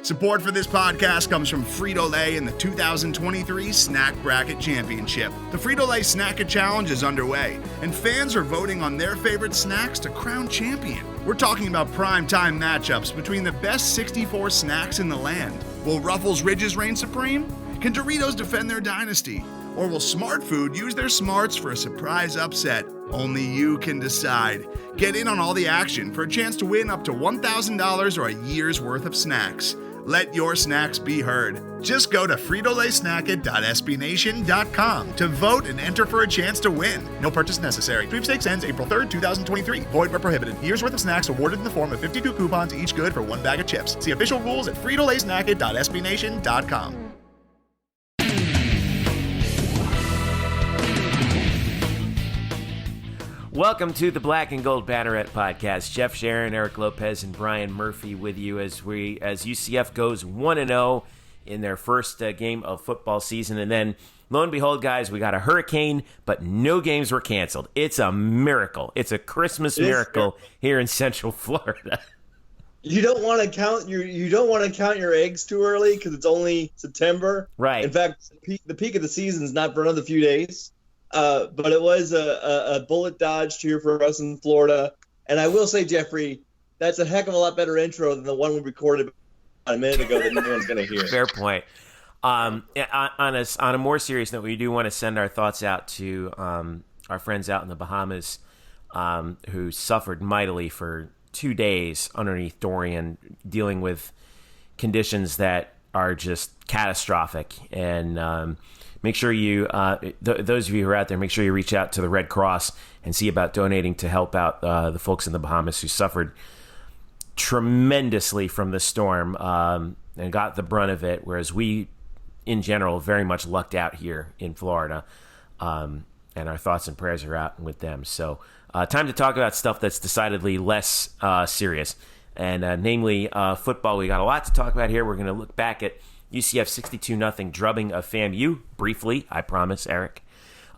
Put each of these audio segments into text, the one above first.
Support for this podcast comes from Frito-Lay in the 2023 Snack Bracket Championship. The Frito-Lay Snack-It Challenge is underway, and fans are voting on their favorite snacks to crown champion. We're talking about prime-time matchups between the best 64 snacks in the land. Will Ruffles Ridges reign supreme? Can Doritos defend their dynasty? Or will Smart Food use their smarts for a surprise upset? Only you can decide. Get in on all the action for a chance to win up to $1,000 or a year's worth of snacks. Let your snacks be heard. Just go to fritolaysnacket.sbnation.com to vote and enter for a chance to win. No purchase necessary. Sweepstakes ends April 3rd, 2023. Void where prohibited. Year's worth of snacks awarded in the form of 52 coupons, each good for one bag of chips. See official rules at fritolaysnacket.sbnation.com. Welcome to the Black and Gold Banneret Podcast. Jeff Sharon, Eric Lopez, and Brian Murphy with you as UCF goes 1-0 in their first game of football season. And then, lo and behold, guys, we got a hurricane, but no games were canceled. It's a miracle. It's a Christmas miracle here in Central Florida. You don't want to count your eggs too early because it's only September. Right. In fact, the peak of the season is not for another few days. But it was a bullet dodged here for us in Florida. And I will say, Jeffrey, that's a heck of a lot better intro than the one we recorded a minute ago that no one's going to hear. Fair point. On a more serious note, we do want to send our thoughts out to our friends out in the Bahamas who suffered mightily for 2 days underneath Dorian, dealing with conditions that are just catastrophic. And make sure you, those of you who are out there, make sure you reach out to the Red Cross and see about donating to help out the folks in the Bahamas who suffered tremendously from the storm and got the brunt of it, whereas we, in general, very much lucked out here in Florida. And our thoughts and prayers are out with them. So time to talk about stuff that's decidedly less serious, and namely football. We got a lot to talk about here. We're going to look back at UCF 62-0 drubbing of FAMU, briefly, I promise, Eric.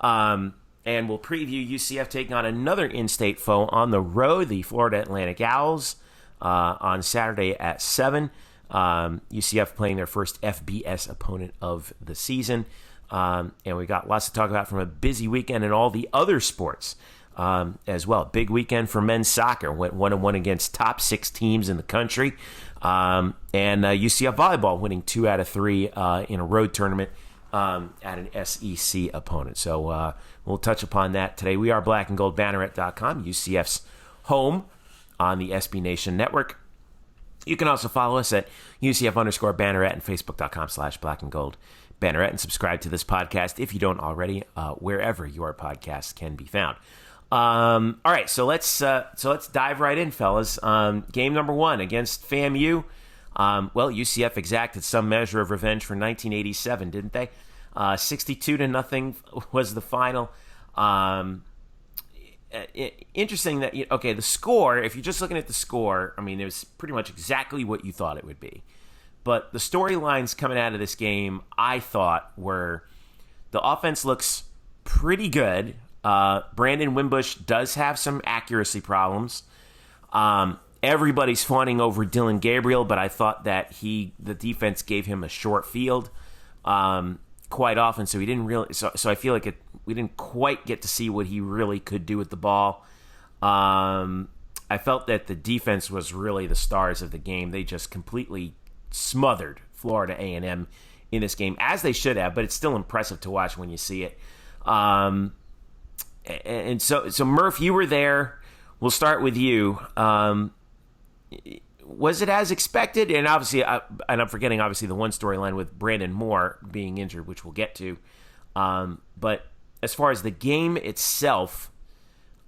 And we'll preview UCF taking on another in-state foe on the road, the Florida Atlantic Owls, on Saturday at 7. UCF playing their first FBS opponent of the season. And we got lots to talk about from a busy weekend in all the other sports as well. Big weekend for men's soccer. Went 1-1 against top 6 teams in the country. And UCF Volleyball winning 2 out of 3 in a road tournament at an SEC opponent. So we'll touch upon that today. We are blackandgoldbanneret.com, UCF's home on the SB Nation Network. You can also follow us at UCF_Banneret and Facebook.com/blackandgoldbanneret and subscribe to this podcast if you don't already, wherever your podcast can be found. All right, so let's dive right in, fellas. Game number 1 against FAMU. UCF exacted some measure of revenge for 1987, didn't they? 62-0 was the final. Interesting that the score. If you're just looking at the score, I mean, it was pretty much exactly what you thought it would be. But the storylines coming out of this game, I thought, were the offense looks pretty good. Brandon Wimbush does have some accuracy problems. Everybody's fawning over Dylan Gabriel, but I thought that the defense gave him a short field quite often, so he didn't really. So I feel like we didn't quite get to see what he really could do with the ball. I felt that the defense was really the stars of the game. They just completely smothered Florida A&M in this game, as they should have. But it's still impressive to watch when you see it. And so Murph, you were there. We'll start with you. Was it as expected? And obviously, I'm forgetting obviously the one storyline with Brandon Moore being injured, which we'll get to. But as far as the game itself,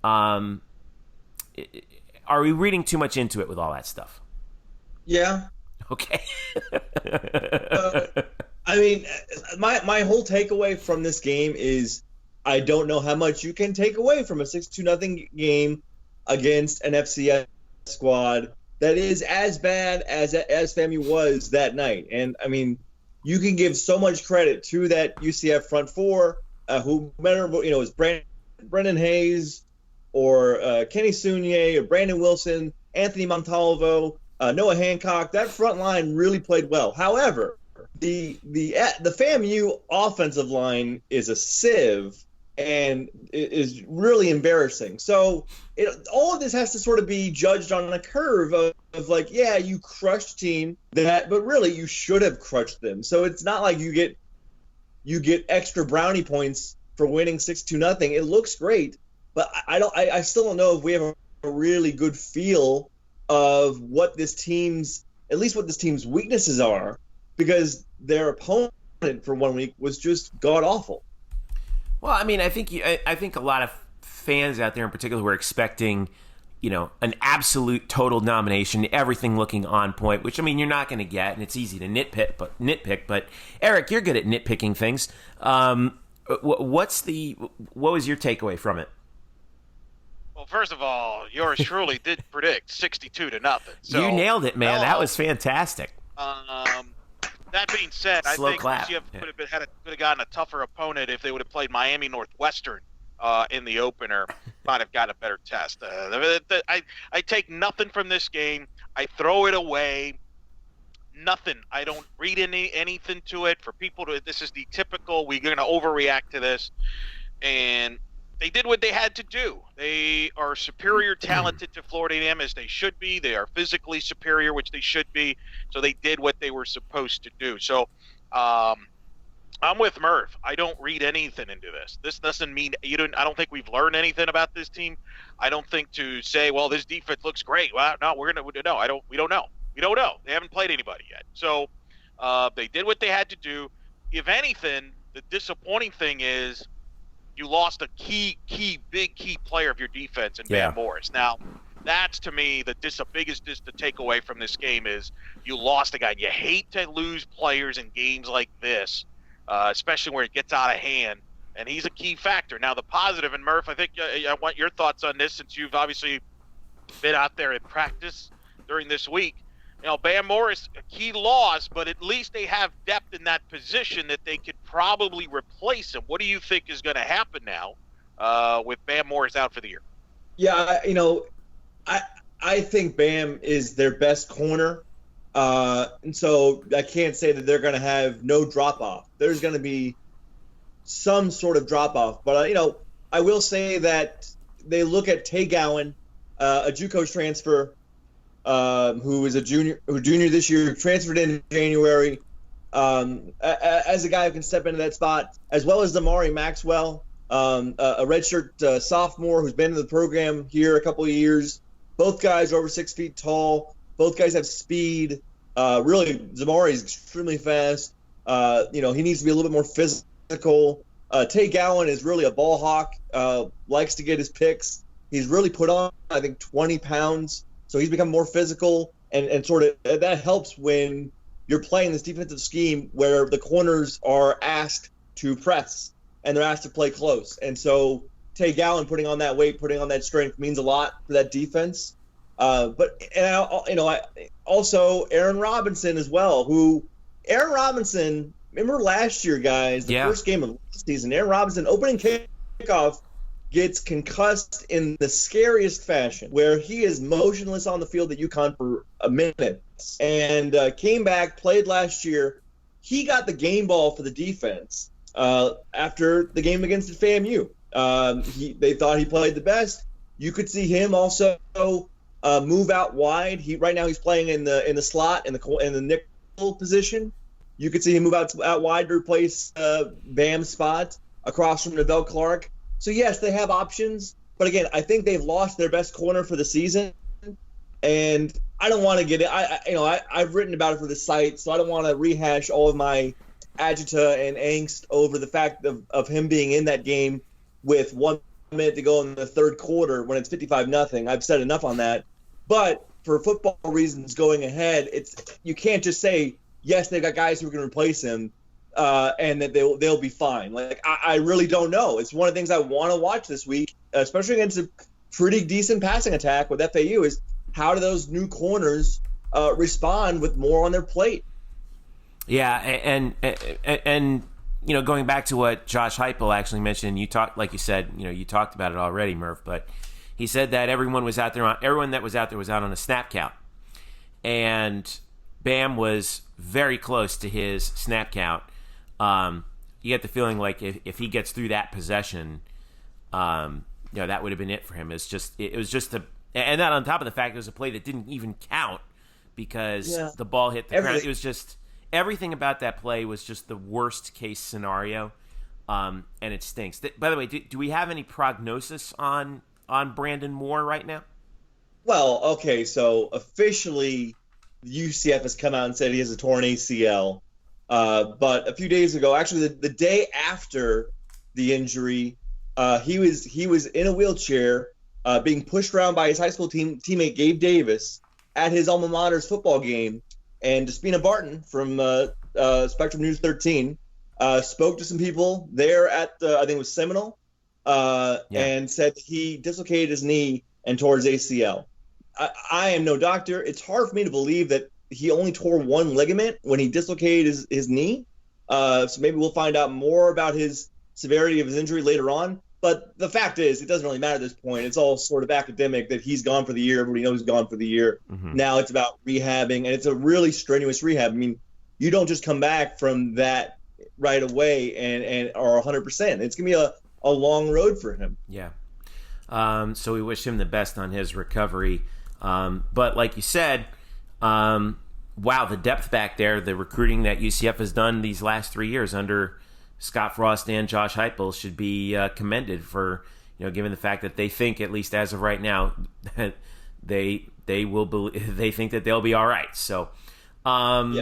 are we reading too much into it with all that stuff? Yeah. Okay. I mean, my whole takeaway from this game is I don't know how much you can take away from a 6-2-0 game against an FCS squad that is as bad as FAMU was that night. And, I mean, you can give so much credit to that UCF front four, whomever, is Brendan Hayes or Kenny Sunier or Brandon Wilson, Anthony Montalvo, Noah Hancock. That front line really played well. However, the FAMU offensive line is a sieve and is really embarrassing. So all of this has to sort of be judged on a curve of like, yeah, you crushed a team but really you should have crushed them. So it's not like you get extra brownie points for winning 6-2-0. It looks great, but I still don't know if we have a really good feel of what this team's weaknesses are, because their opponent for 1 week was just god awful. Well, I mean, I think a lot of fans out there in particular were expecting, an absolute total domination, everything looking on point, which, I mean, you're not going to get, and it's easy to nitpick. But Eric, you're good at nitpicking things. What was your takeaway from it? Well, first of all, yours truly did predict 62-0. So, you nailed it, man. That was fantastic. That being said, Slow I think clap. UCF could have gotten a tougher opponent if they would have played Miami Northwestern in the opener. Might have got a better test. I take nothing from this game. I throw it away. Nothing. I don't read anything to it. For people to, this is the typical, we're going to overreact to this. And they did what they had to do. They are superior talented to Florida A&M, as they should be. They are physically superior, which they should be. So they did what they were supposed to do. So I'm with Murph. I don't read anything into this. This doesn't mean I don't think we've learned anything about this team. I don't think to say, well, this defense looks great. Well, no, we don't know. We don't know. They haven't played anybody yet. So they did what they had to do. If anything, the disappointing thing is you lost a big key player of your defense in Van Morris. Now, that's, to me, the biggest to take away from this game is you lost a guy. You hate to lose players in games like this, especially where it gets out of hand, and he's a key factor. Now, the positive, and Murph, I think I want your thoughts on this, since you've obviously been out there in practice during this week. Van Morris, a key loss, but at least they have depth in that position that they could probably replace him. What do you think is going to happen now with Van Morris out for the year? Yeah, I think Bam is their best corner, and so I can't say that they're going to have no drop-off. There's going to be some sort of drop-off, but I will say that they look at Tay Gowan, a JUCO transfer, who is a junior this year, transferred in January, as a guy who can step into that spot, as well as Damari Maxwell, a redshirt sophomore who's been in the program here a couple of years. Both guys are over 6 feet tall. Both guys have speed. Really, Damari is extremely fast. He needs to be a little bit more physical. Tay Gowan is really a ball hawk, likes to get his picks. He's really put on, I think, 20 pounds. So he's become more physical, and sort of that helps when you're playing this defensive scheme where the corners are asked to press and they're asked to play close. And so Tay Gowan putting on that weight, putting on that strength means a lot for that defense. But also Aaron Robinson as well, Aaron Robinson, remember last year, guys, the first game of the season, Aaron Robinson, opening kickoff, gets concussed in the scariest fashion, where he is motionless on the field at UConn for a minute, and came back, played last year. He got the game ball for the defense after the game against FAMU. They thought he played the best. You could see him also move out wide. Right now he's playing in the slot in the nickel position. You could see him move out wide to replace Bam's spot across from Neville Clark. So, yes, they have options. But, again, I think they've lost their best corner for the season. And I don't want to get it. I've written about it for the site, so I don't want to rehash all of my agita and angst over the fact of him being in that game with 1 minute to go in the third quarter when it's 55-0. I've said enough on that. But for football reasons going ahead, you can't just say, yes, they've got guys who are going to replace him. And that they'll be fine. I really don't know. It's one of the things I want to watch this week, especially against a pretty decent passing attack with FAU, is how do those new corners respond with more on their plate? Yeah, and going back to what Josh Heupel actually mentioned, you talked, like you said, you talked about it already, Murph, but he said that everyone that was out there was out on a snap count. and Bam was very close to his snap count. You get the feeling like if he gets through that possession, that would have been it for him. It was just and that on top of the fact it was a play that didn't even count because the ball hit the ground. It was just everything about that play was just the worst case scenario, and it stinks. By the way, do we have any prognosis on Brandon Moore right now? Well, okay, so officially UCF has come out and said he has a torn ACL. But a few days ago, actually the day after the injury, he was in a wheelchair, being pushed around by his high school teammate Gabe Davis at his alma mater's football game, and Despina Barton from Spectrum News 13 spoke to some people there at I think it was Seminole, and said he dislocated his knee and tore his ACL. I am no doctor. It's hard for me to believe that he only tore one ligament when he dislocated his knee. So maybe we'll find out more about his severity of his injury later on. But the fact is, it doesn't really matter at this point. It's all sort of academic that he's gone for the year. Everybody knows he's gone for the year. Mm-hmm. Now it's about rehabbing, and it's a really strenuous rehab. I mean, you don't just come back from that right away and are 100%. It's going to be a long road for him. Yeah. So we wish him the best on his recovery. But like you said, wow, the depth back there, the recruiting that UCF has done these last 3 years under Scott Frost and Josh Heupel should be commended for, given the fact that they think, at least as of right now, that they think that they'll be all right. So, all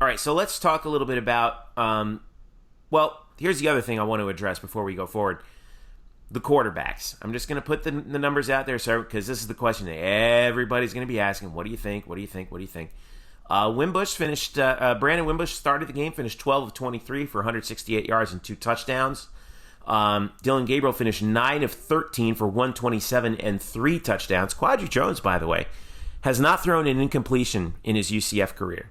right. So let's talk a little bit about. Well, here's the other thing I want to address before we go forward. The quarterbacks. I'm just going to put the numbers out there, sir, because this is the question that everybody's going to be asking. What do you think? What do you think? What do you think? Wimbush finished. Brandon Wimbush started the game, finished 12 of 23 for 168 yards and 2 touchdowns. Dylan Gabriel finished 9 of 13 for 127 and 3 touchdowns. Quadri Jones, by the way, has not thrown an incompletion in his UCF career.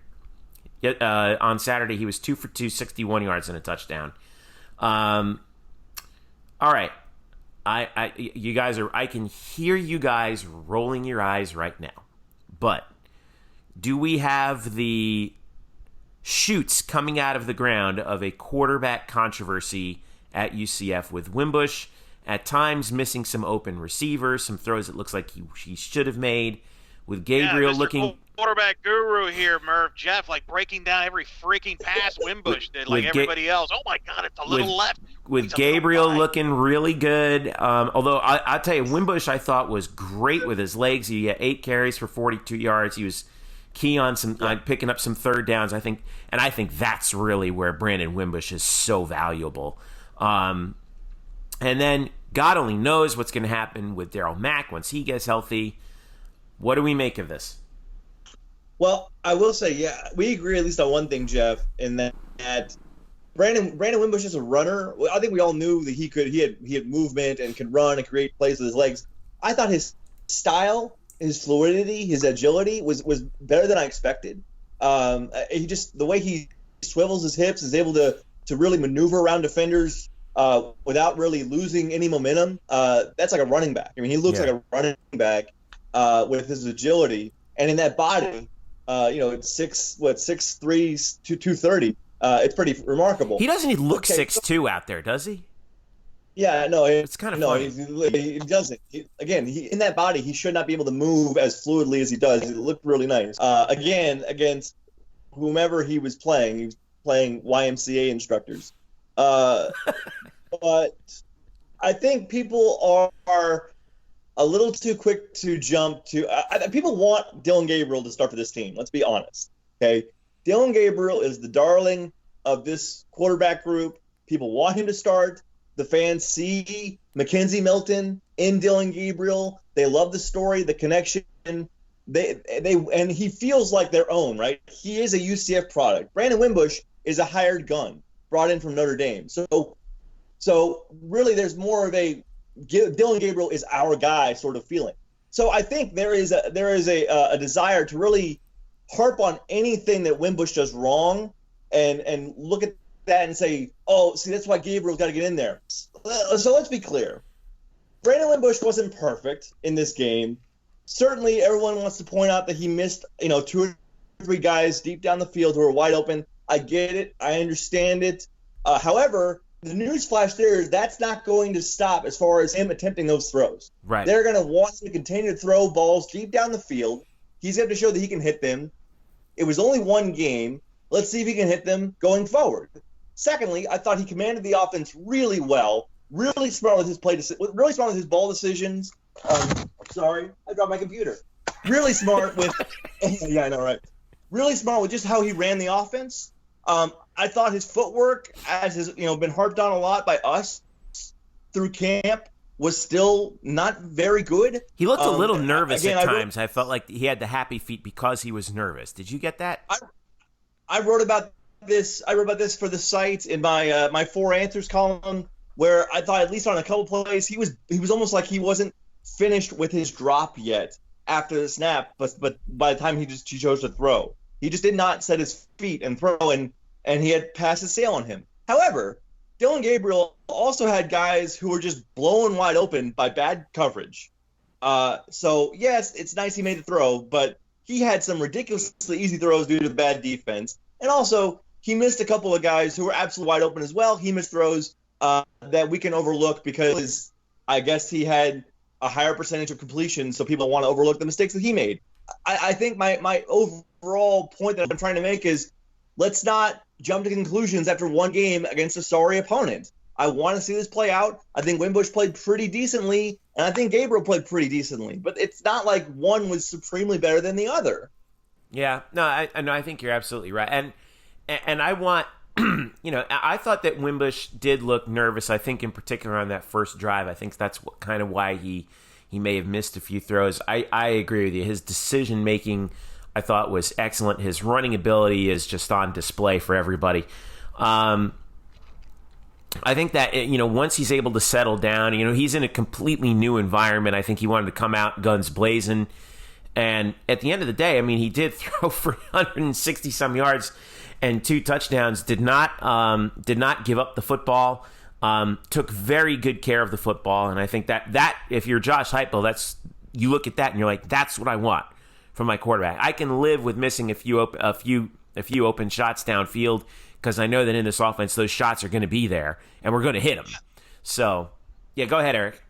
Yet, on Saturday, he was 2 for 2, 61 yards and a touchdown. All right. You guys I can hear you guys rolling your eyes right now. But do we have the shoots coming out of the ground of a quarterback controversy at UCF with Wimbush at times missing some open receivers, some throws it looks like he should have made, with Gabriel looking quarterback guru here, Merv. Jeff, like breaking down every freaking pass Wimbush did, like everybody else. Oh my God, it's a little left. With Gabriel looking really good. Although I'll tell you, Wimbush I thought was great with his legs. He had 8 carries for 42 yards. He was key on some picking up some third downs. I think that's really where Brandon Wimbush is so valuable. And then God only knows what's going to happen with Darryl Mack once he gets healthy. What do we make of this? Well, I will say, we agree at least on one thing, Jeff, in that Brandon Wimbush is a runner. I think we all knew that he had movement and could run and create plays with his legs. I thought his style, his fluidity, his agility was better than I expected. The way he swivels his hips, is able to really maneuver around defenders without really losing any momentum. That's like a running back. I mean, he looks like a running back with his agility, and in that body, it's 6'3", 230. It's pretty remarkable. He doesn't even look 6'2" out there, does he? Yeah, no. It's kind of funny. He doesn't. In that body, he should not be able to move as fluidly as he does. He looked really nice. Again, against whomever he was playing YMCA instructors. But I think people are a little too quick to jump to people want Dylan Gabriel to start for this team. Let's be honest. Okay. Dylan Gabriel is the darling of this quarterback group. People want him to start. The fans see Mackenzie Milton in Dylan Gabriel. They love the story, the connection. They and he feels like their own, right? He is a UCF product. Brandon Wimbush is a hired gun brought in from Notre Dame. So really there's more of a Dylan Gabriel is our guy sort of feeling. So I think there is a desire to really harp on anything that Wimbush does wrong and look at that and say, oh, see, that's why Gabriel's got to get in there. So let's be clear. Brandon Wimbush wasn't perfect in this game. certainly everyone wants to point out that he missed, 2 or 3 guys deep down the field who were wide open. I get it. I understand it. However, the news flash there is that's not going to stop as far as him attempting those throws. Right. They're going to want him to continue to throw balls deep down the field. He's got to show that he can hit them. It was only one game. Let's see if he can hit them going forward. Secondly, I thought he commanded the offense really well. Really smart with his really smart with his ball decisions. Sorry, I dropped my computer. Really smart with, yeah, I know, right? Really smart with just how he ran the offense. I thought his footwork, as has been harped on a lot by us through camp, was still not very good. He looked a little nervous at times. I felt like he had the happy feet because he was nervous. Did you get that? I wrote about this. I wrote about this for the site in my my 4 answers column, where I thought at least on a couple plays he was almost like he wasn't finished with his drop yet after the snap, but by the time he chose to throw, he just did not set his feet and throw, and he had passed his sail on him. However, Dillon Gabriel also had guys who were just blown wide open by bad coverage. So yes, it's nice he made the throw, but he had some ridiculously easy throws due to the bad defense, and also he missed a couple of guys who were absolutely wide open as well. He missed throws that we can overlook because I guess he had a higher percentage of completion, so people want to overlook the mistakes that he made. I think my overall point that I'm trying to make is let's not jump to conclusions after one game against a sorry opponent. I want to see this play out. I think Wimbush played pretty decently, and I think Gabriel played pretty decently. But it's not like one was supremely better than the other. Yeah, no, I think you're absolutely right. And I want, I thought that Wimbush did look nervous. I think in particular on that first drive. I think that's kind of why he may have missed a few throws. I agree with you. His decision making, I thought, was excellent. His running ability is just on display for everybody. I think that, once he's able to settle down, he's in a completely new environment. I think he wanted to come out guns blazing. And at the end of the day, he did throw for 160 some yards and 2 touchdowns. Did not give up the football. Took very good care of the football. And I think that if you're Josh Heupel, you look at that and you're like, that's what I want from my quarterback. I can live with missing a few open shots downfield, because I know that in this offense, those shots are going to be there, and we're going to hit them. So, yeah, go ahead, Eric.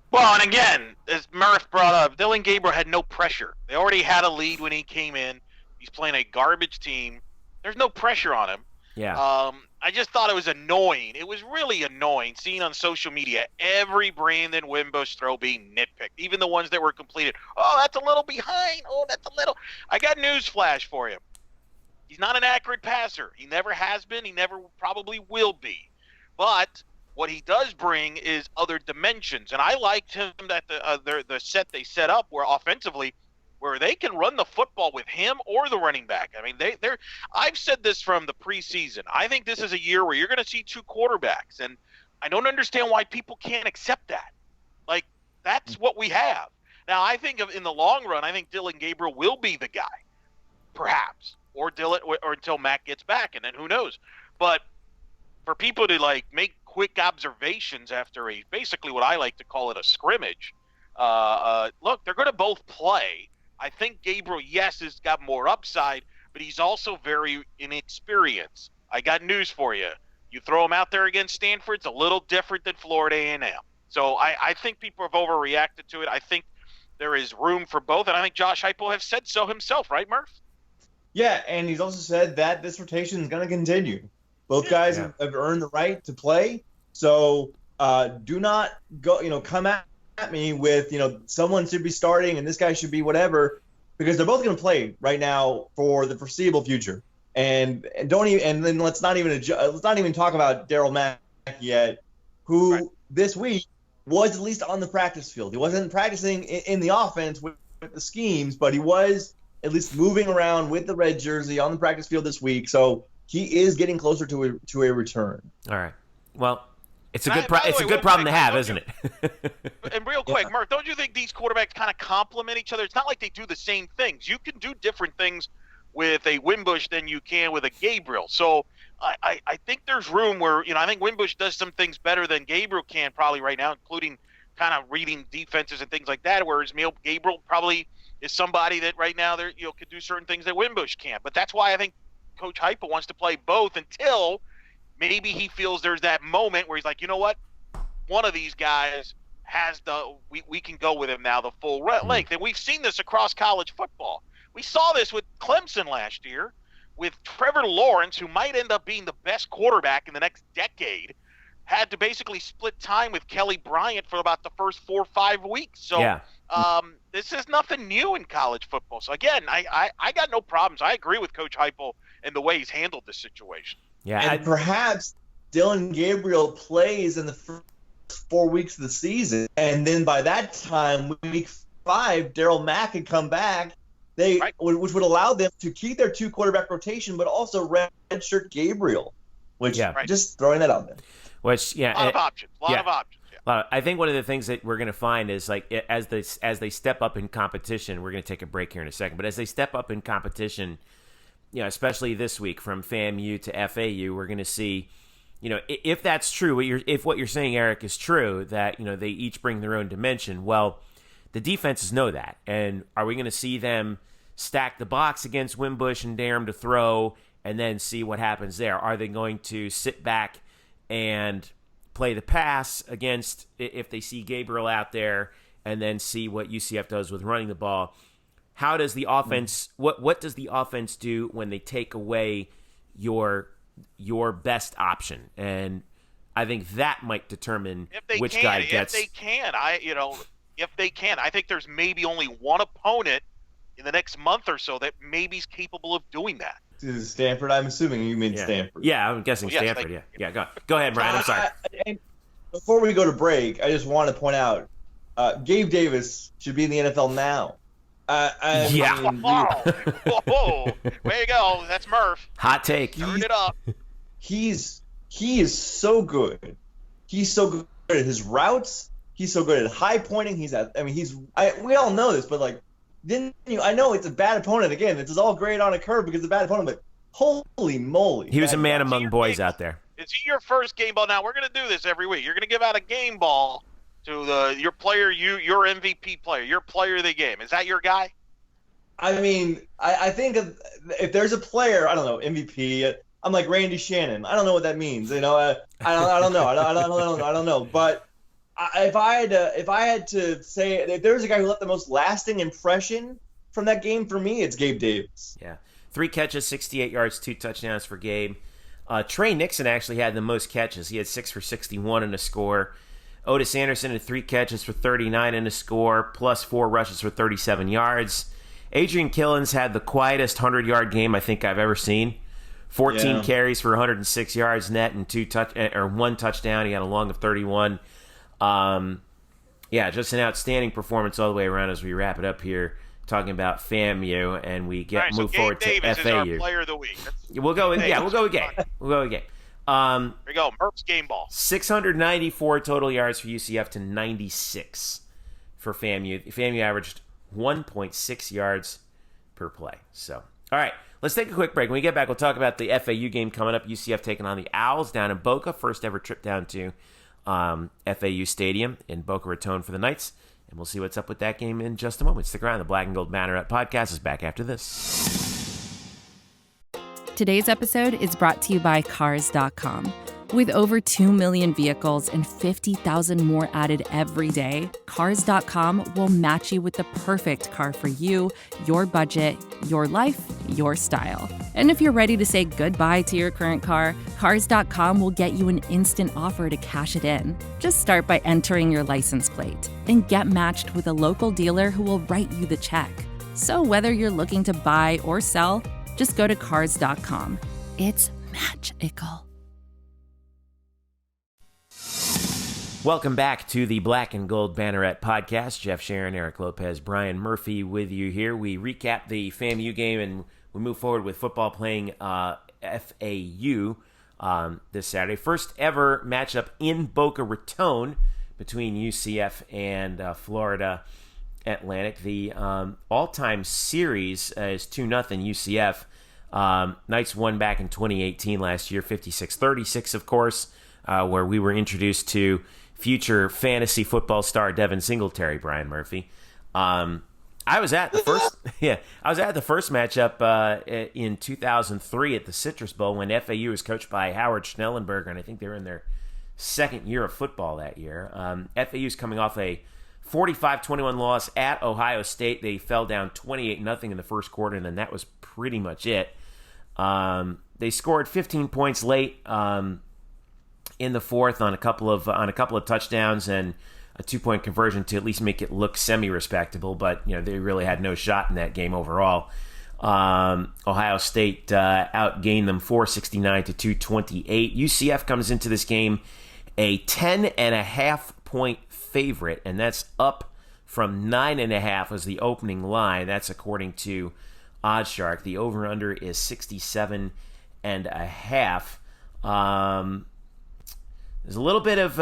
Well, and again, as Murph brought up, Dillon Gabriel had no pressure. They already had a lead when he came in. He's playing a garbage team. There's no pressure on him. Yeah. I just thought it was annoying. It was really annoying seeing on social media every Brandon Wimbush throw being nitpicked, even the ones that were completed. Oh, that's a little behind. Oh, that's a little. I got news flash for you. He's not an accurate passer. He never has been. He never probably will be. But what he does bring is other dimensions. And I liked him that the set they set up where offensively, where they can run the football with him or the running back. They're. I've said this from the preseason. I think this is a year where you're going to see 2 quarterbacks. And I don't understand why people can't accept that. Like, that's what we have. Now, I think in the long run, I think Dillon Gabriel will be the guy, perhaps. Or until Mac gets back, and then who knows. But for people to make quick observations after basically what I like to call it a scrimmage, look, they're going to both play. I think Gabriel, yes, has got more upside, but he's also very inexperienced. I got news for you. You throw him out there against Stanford, it's a little different than Florida A&M. So I think people have overreacted to it. I think there is room for both, and I think Josh Heupel has said so himself, right, Murph? Yeah, and he's also said that this rotation is going to continue. Both guys have earned the right to play, so do not go, come at me with, someone should be starting and this guy should be whatever, because they're both going to play right now for the foreseeable future. And then let's not even talk about Daryl Mack yet, who this week was at least on the practice field. He wasn't practicing in the offense with the schemes, but he was at least moving around with the red jersey on the practice field this week. So he is getting closer to a return. All right. Well, it's a good problem to have, isn't it? And real quick, Mark, don't you think these quarterbacks kind of complement each other? It's not like they do the same things. You can do different things with a Wimbush than you can with a Gabriel. So I think there's room where, I think Wimbush does some things better than Gabriel can probably right now, including kind of reading defenses and things like that, whereas Gabriel probably is somebody that right now could do certain things that Wimbush can't. But that's why I think Coach Heupel wants to play both until maybe he feels there's that moment where he's like, you know what, one of these guys has we can go with him now the full length. And we've seen this across college football. We saw this with Clemson last year with Trevor Lawrence, who might end up being the best quarterback in the next decade, had to basically split time with Kelly Bryant for about the first 4 or 5 weeks. So this is nothing new in college football. So, again, I got no problems. I agree with Coach Heupel and the way he's handled this situation. Yeah, and perhaps Dylan Gabriel plays in the first 4 weeks of the season, and then by that time, week 5, Darryl Mack could come back, which would allow them to keep their 2 quarterback rotation, but also redshirt Gabriel, just throwing that out there. Which, a lot of options. I think one of the things that we're going to find is, like, as they step up in competition, we're going to take a break here in a second, but as they step up in competition, especially this week from FAMU to FAU, we're going to see, if that's true, if what you're saying, Eric, is true, that, they each bring their own dimension, well, the defenses know that. And are we going to see them stack the box against Wimbush and dare them to throw and then see what happens there? Are they going to sit back and play the pass against, if they see Gabriel out there, and then see what UCF does with running the ball? How does the offense, what does the offense do when they take away your best option? And I think that might determine which guy gets. If they can, I think there's maybe only one opponent in the next month or so that maybe is capable of doing that. Stanford, I'm assuming you mean Stanford. Yeah, I'm guessing Stanford. Go ahead, Brian. I'm sorry. Before we go to break, I just want to point out, Gabe Davis should be in the NFL now. Whoa, way to go. That's Murph. Hot take. Turn it up. He is so good. He's so good at his routes. He's so good at high pointing. We all know this, but I know it's a bad opponent. Again, this is all great on a curve because it's a bad opponent, but holy moly. He was a man among boys out there. Is he your first game ball? Now, we're going to do this every week. You're going to give out a game ball to your player, your MVP player, your player of the game. Is that your guy? I mean, I think if there's a player, I don't know, MVP, I'm like Randy Shannon. I don't know what that means. I don't know. I don't know. But if I had to say, if there's a guy who left the most lasting impression from that game, for me, it's Gabe Davis. Yeah. 3 catches, 68 yards, 2 touchdowns for Gabe. Trey Nixon actually had the most catches. He had 6 for 61 in a score. Otis Anderson had 3 catches for 39 in a score, plus 4 rushes for 37 yards. Adrian Killens had the quietest 100-yard game I think I've ever seen. 14 carries for 106 yards net and 1 touchdown. He had a long of 31. Just an outstanding performance all the way around as we wrap it up here, talking about FAMU, and we move forward to Davis FAU. Is our player of the week. We'll go with Gabe. We'll go with Gabe. Here we go. Murph's game ball. 694 total yards for UCF to 96 for FAMU. FAMU averaged 1.6 yards per play. So, all right, let's take a quick break. When we get back, we'll talk about the FAU game coming up. UCF taking on the Owls down in Boca. First ever trip down to FAU Stadium in Boca Raton for the Knights. And we'll see what's up with that game in just a moment. Stick around. The Black and Gold Banneret Podcast is back after this. Today's episode is brought to you by Cars.com. With over 2 million vehicles and 50,000 more added every day, Cars.com will match you with the perfect car for you, your budget, your life, your style. And if you're ready to say goodbye to your current car, Cars.com will get you an instant offer to cash it in. Just start by entering your license plate and get matched with a local dealer who will write you the check. So whether you're looking to buy or sell, just go to Cars.com. It's magical. Welcome back to the Black and Gold Banneret Podcast. Jeff Sharon, Eric Lopez, Brian Murphy with you here. We recap the FAMU game and we move forward with football playing FAU this Saturday. First ever matchup in Boca Raton between UCF and Florida Atlantic. The all-time series is 2-0 UCF. Knights won back in 2018 last year, 56-36, of course, where we were introduced to future fantasy football star Devin Singletary, Brian Murphy. I was at the first matchup in 2003 at the Citrus Bowl when FAU was coached by Howard Schnellenberger, and I think they were in their second year of football that year. FAU's coming off a 45-21 loss at Ohio State. They fell down 28-0 in the first quarter, and then that was pretty much it. They scored 15 points late in the fourth on a couple of touchdowns and a 2-point conversion to at least make it look semi-respectable, but they really had no shot in that game overall. Ohio State outgained them 469-228. UCF comes into this game a 10.5-point favorite, and that's up from 9.5 as the opening line. That's according to OddsShark. The over/under is 67.5. There's a little bit of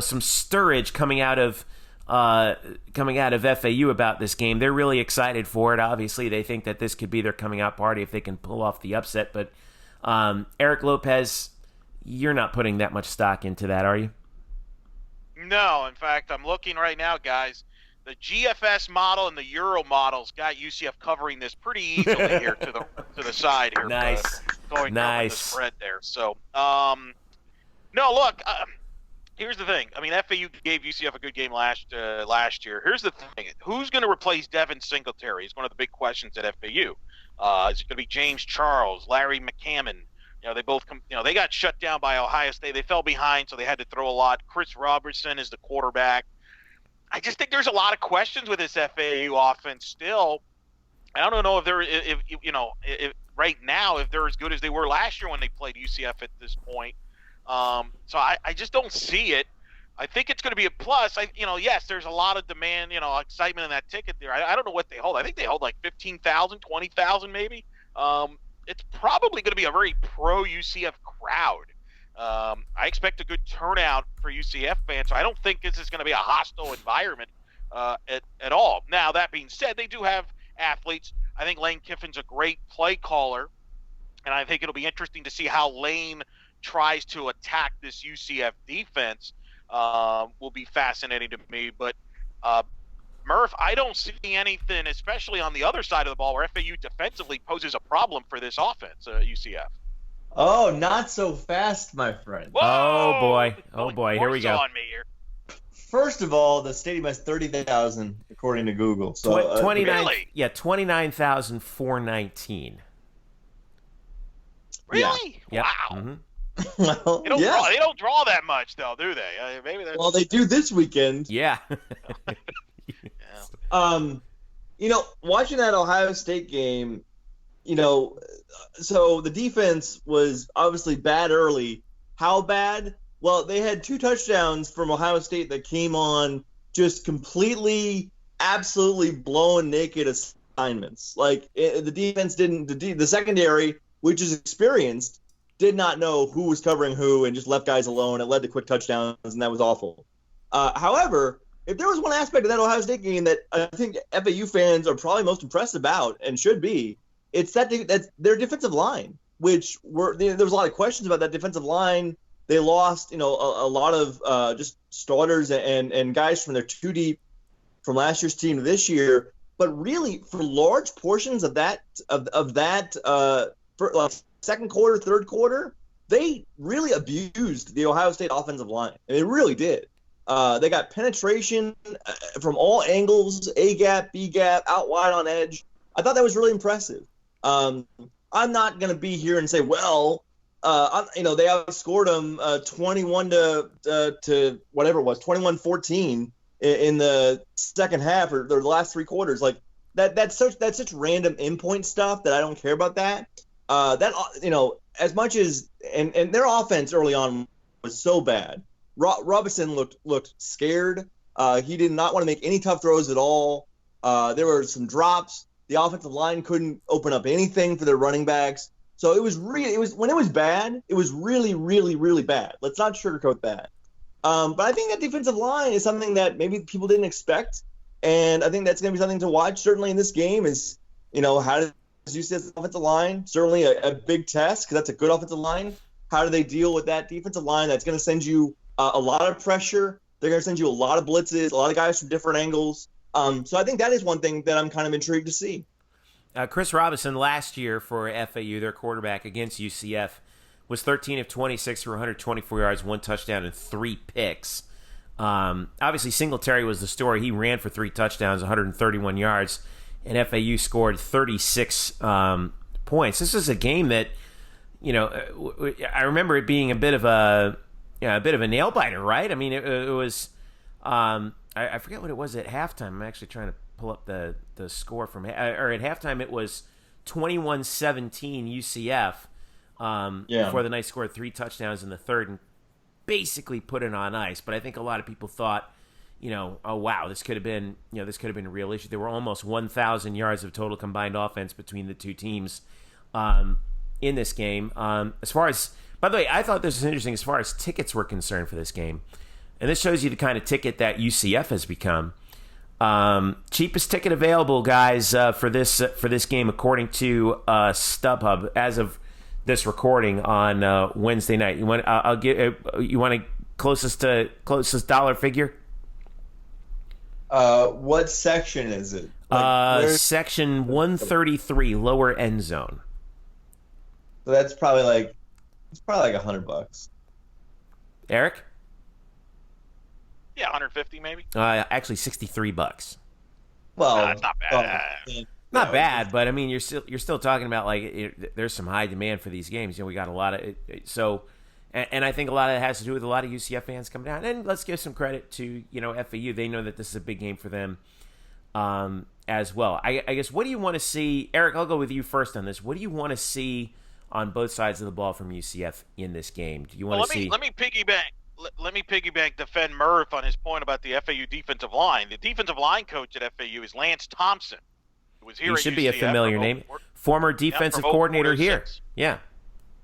some stirrage coming out of FAU about this game. They're really excited for it. Obviously, they think that this could be their coming out party if they can pull off the upset. But Eric Lopez, you're not putting that much stock into that, are you? No. In fact, I'm looking right now, guys. The GFS model and the Euro models got UCF covering this pretty easily here to the side here. Nice. Going down with the spread there. So, no, look. Here's the thing. I mean, FAU gave UCF a good game last year. Here's the thing. Who's going to replace Devin Singletary is one of the big questions at FAU. Is it going to be James Charles, Larry McCammon? They both they got shut down by Ohio State. They fell behind, so they had to throw a lot. Chris Robertson is the quarterback. I just think there's a lot of questions with this FAU offense still. I don't know if right now if they're as good as they were last year when they played UCF at this point. So I just don't see it. I think it's going to be a plus. Yes, there's a lot of demand, excitement in that ticket there. I don't know what they hold. I think they hold like 15,000, 20,000 maybe. It's probably going to be a very pro-UCF crowd. I expect a good turnout for UCF fans, so I don't think this is going to be a hostile environment at all. Now, that being said, they do have athletes. I think Lane Kiffin's a great play caller, and I think it'll be interesting to see how Lane tries to attack this UCF defense. Will be fascinating to me. But, Murph, I don't see anything, especially on the other side of the ball, where FAU defensively poses a problem for this offense, UCF. Oh, not so fast, my friend. Whoa! Oh boy, here we go. On me here. First of all, the stadium has 30,000 according to Google. So 29, really? Yeah, 29,419. Really? Yeah. Wow. Mm-hmm. Well, They don't draw that much, though, do they? Maybe that's... Well, they do this weekend. Yeah. Watching that Ohio State game, so the defense was obviously bad early. How bad? Well, they had 2 touchdowns from Ohio State that came on just completely, absolutely blown naked assignments. Like the defense the secondary, which is experienced, did not know who was covering who and just left guys alone. It led to quick touchdowns, and that was awful. However, if there was one aspect of that Ohio State game that I think FAU fans are probably most impressed about and should be, it's that's their defensive line, which there was a lot of questions about that defensive line. They lost, a lot of just starters and guys from their 2 deep from last year's team to this year. But really, for large portions of that second quarter, third quarter, they really abused the Ohio State offensive line. And they really did. They got penetration from all angles, A gap, B gap, out wide on edge. I thought that was really impressive. I'm not going to be here and say, well, they outscored them 21 to whatever it was, 21-14 in the second half or the last 3 quarters. Like that's such random endpoint stuff that I don't care about that. As much as and their offense early on was so bad. Robinson looked scared. He did not want to make any tough throws at all. There were some drops. The offensive line couldn't open up anything for their running backs. So when it was bad, it was really, really, really bad. Let's not sugarcoat that. But I think that defensive line is something that maybe people didn't expect. And I think that's going to be something to watch certainly in this game is, how does UCF's offensive line, certainly a big test because that's a good offensive line. How do they deal with that defensive line that's going to send you a lot of pressure. They're going to send you a lot of blitzes, a lot of guys from different angles. So I think that is one thing that I'm kind of intrigued to see. Chris Robinson last year for FAU, their quarterback against UCF, was 13 of 26 for 124 yards, 1 touchdown, and 3 picks. Obviously, Singletary was the story. He ran for 3 touchdowns, 131 yards, and FAU scored 36 points. This is a game that, I remember it being a bit of a nail biter, right? I mean, it was. I forget what it was at halftime. I'm actually trying to pull up the score from. Or at halftime, it was 21-17 UCF. Before the Knights scored 3 touchdowns in the third and basically put it on ice. But I think a lot of people thought, oh wow, this could have been a real issue. There were almost 1,000 yards of total combined offense between the two teams in this game. As far as, by the way, I thought this was interesting as far as tickets were concerned for this game, and this shows you the kind of ticket that UCF has become. Cheapest ticket available, guys, for this game, according to StubHub, as of this recording on Wednesday night. You want? You want a closest dollar figure? What section is it? Section 133, lower end zone. So that's probably like $100. Eric? Yeah, 150 maybe. Actually, $63. Well, that's not bad. Not bad, but I mean, you're still talking about there's some high demand for these games. We got a lot of and I think a lot of it has to do with a lot of UCF fans coming down. And let's give some credit to FAU. They know that this is a big game for them as well. I guess, what do you want to see, Eric? I'll go with you first on this. What do you want to see on both sides of the ball from UCF in this game? Do you want to see? Let me piggyback. Defend Murph on his point about the FAU defensive line. The defensive line coach at FAU is Lance Thompson. He should be a familiar name. Former defensive coordinator here. Yeah.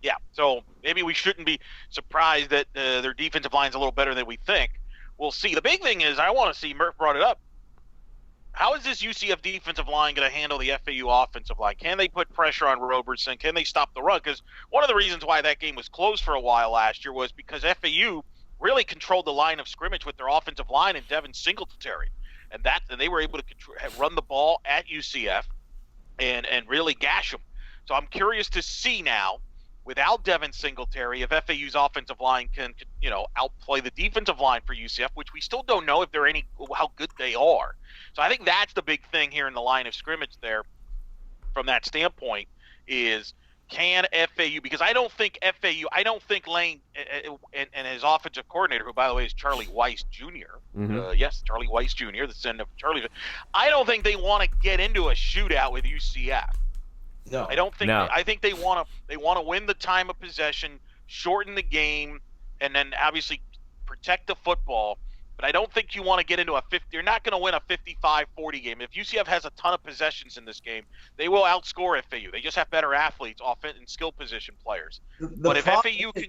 Yeah. So maybe we shouldn't be surprised that their defensive line's a little better than we think. We'll see. The big thing is, I want to see, Murph brought it up, how is this UCF defensive line going to handle the FAU offensive line? Can they put pressure on Robertson? Can they stop the run? Because one of the reasons why that game was closed for a while last year was because FAU really controlled the line of scrimmage with their offensive line and Devin Singletary. And they were able to run the ball at UCF and really gash them. So I'm curious to see now, without Devin Singletary, if FAU's offensive line can outplay the defensive line for UCF, which we still don't know how good they are. So I think that's the big thing here in the line of scrimmage there from that standpoint is, can FAU, because I don't think Lane and his offensive coordinator, who by the way is Charlie Weiss Jr. Yes, Charlie Weiss Jr., the son of Charlie. I don't think they want to get into a shootout with UCF. No, I don't think. No. I think they want to win the time of possession, shorten the game, and then obviously protect the football. But I don't think you want to get into you're not going to win a 55-40 game. If UCF has a ton of possessions in this game, they will outscore FAU. They just have better athletes, offense and skill position players. But if FAU can,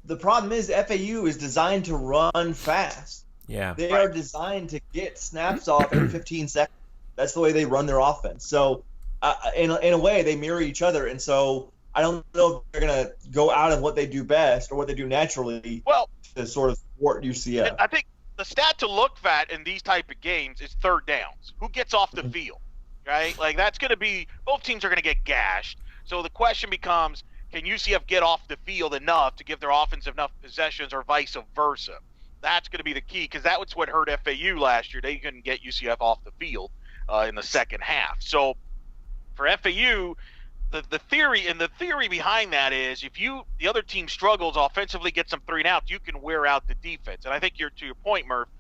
the problem is FAU is designed to run fast. Yeah, they are designed to get snaps off every 15 seconds. That's the way they run their offense. So, in a way, they mirror each other. And so, I don't know if they're going to go out of what they do best or what they do naturally. To sort of thwart UCF. I think the stat to look at in these type of games is third downs. Who gets off the field, right? That's going to be – both teams are going to get gashed. So the question becomes, can UCF get off the field enough to give their offense enough possessions or vice versa? That's going to be the key, because that was what hurt FAU last year. They couldn't get UCF off the field in the second half. So for FAU – The theory behind that is, if the other team struggles offensively, gets some 3 and outs, you can wear out the defense. And I think to your point, Murph,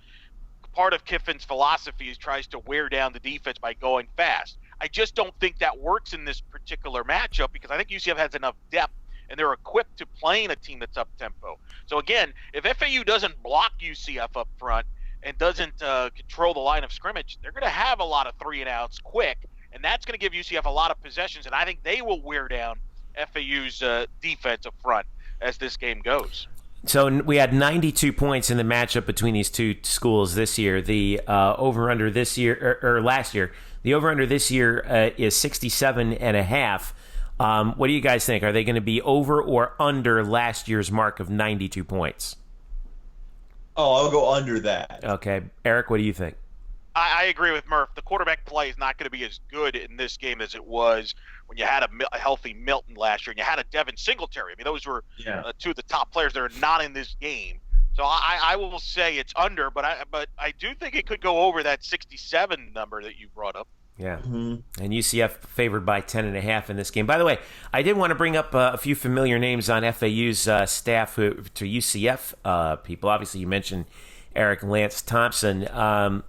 part of Kiffin's philosophy is tries to wear down the defense by going fast. I just don't think that works in this particular matchup, because I think UCF has enough depth and they're equipped to playing a team that's up tempo. So again, if FAU doesn't block UCF up front and doesn't control the line of scrimmage, they're going to have a lot of 3 and outs quick. And that's going to give UCF a lot of possessions, and I think they will wear down FAU's defense up front as this game goes. So we had 92 points in the matchup between these two schools this year. The over-under this year, or last year, the over-under this year is 67.5. What do you guys think? Are they going to be over or under last year's mark of 92 points? Oh, I'll go under that. Okay. Eric, what do you think? I agree with Murph. The quarterback play is not going to be as good in this game as it was when you had a healthy Milton last year and you had a Devin Singletary. I mean, those were two of the top players that are not in this game. So I will say it's under, but I do think it could go over that 67 number that you brought up. Yeah, and UCF favored by 10.5 in this game. By the way, I did want to bring up a few familiar names on FAU's staff to UCF people. Obviously, you mentioned Eric Lance Thompson.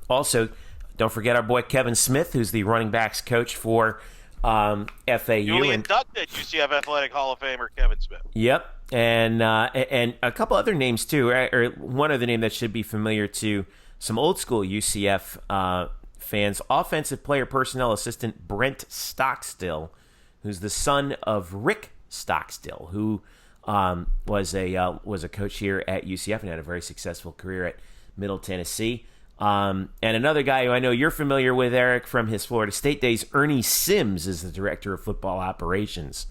Also, don't forget our boy Kevin Smith, who's the running backs coach for FAU. Newly inducted UCF Athletic Hall of Famer Kevin Smith. Yep, and a couple other names too. Or one other name that should be familiar to some old school UCF fans: offensive player personnel assistant Brent Stockstill, who's the son of Rick Stockstill, who was a coach here at UCF and had a very successful career at Middle Tennessee. And another guy who I know you're familiar with, Eric, from his Florida State days, Ernie Sims is the director of football operations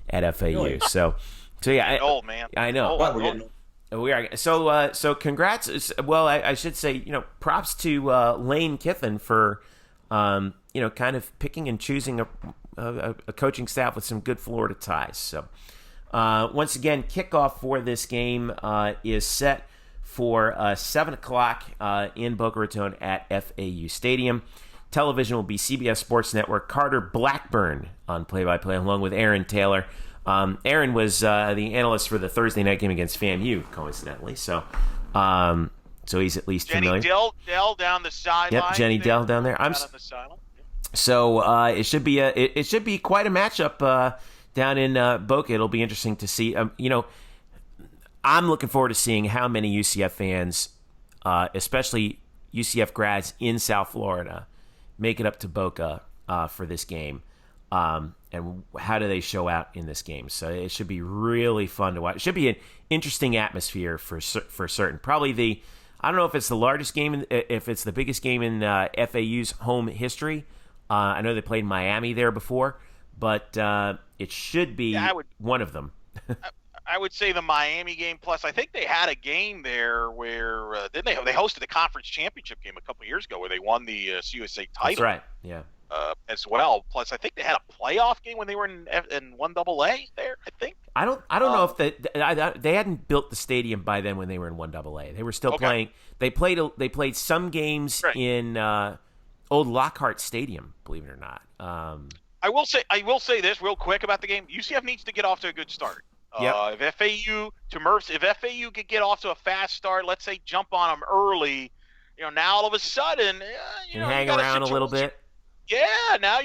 at FAU. Really? So yeah, old man. I know. We are. So congrats. Well, I should say, props to Lane Kiffin for, kind of picking and choosing a coaching staff with some good Florida ties. So once again, kickoff for this game is set for 7 o'clock in Boca Raton at FAU Stadium. Television will be CBS Sports Network. Carter Blackburn on play-by-play, along with Aaron Taylor. Aaron was the analyst for the Thursday night game against FAMU, coincidentally. So he's at least familiar. Jenny Dell down the sideline. Yep, Jenny Dell down there. So it should be quite a matchup down in Boca. It'll be interesting to see. I'm looking forward to seeing how many UCF fans, especially UCF grads in South Florida, make it up to Boca for this game. And how do they show out in this game? So it should be really fun to watch. It should be an interesting atmosphere for certain. Probably I don't know if it's the largest game, if it's the biggest game in FAU's home history. I know they played Miami there before, but it should be one of them. I would say the Miami game. Plus, I think they had a game there where didn't they? They hosted the conference championship game a couple years ago where they won the CUSA title. That's right. Yeah. As well. Plus, I think they had a playoff game when they were in 1AA there. I think. I don't know if they hadn't built the stadium by then when they were in 1AA. They were still playing. They played some games in old Lockhart Stadium. Believe it or not. I will say this real quick about the game. UCF needs to get off to a good start. Yep. If FAU could get off to a fast start, let's say jump on them early, now all of a sudden, hang around a little bit. Yeah, now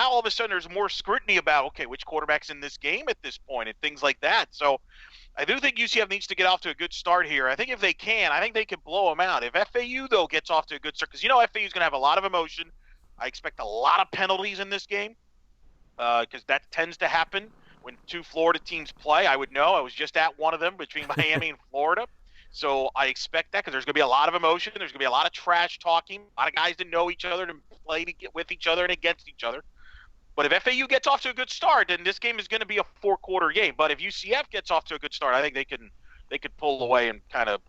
all of a sudden there's more scrutiny about, which quarterback's in this game at this point and things like that. So I do think UCF needs to get off to a good start here. I think if they can, they can blow them out. If FAU, though, gets off to a good start, because FAU's going to have a lot of emotion. I expect a lot of penalties in this game because that tends to happen when two Florida teams play. I would know. I was just at one of them between Miami and Florida. So I expect that because there's going to be a lot of emotion. There's going to be a lot of trash talking, a lot of guys that know each other to play to get with each other and against each other. But if FAU gets off to a good start, then this game is going to be a 4-quarter game. But if UCF gets off to a good start, I think they could pull away and kind of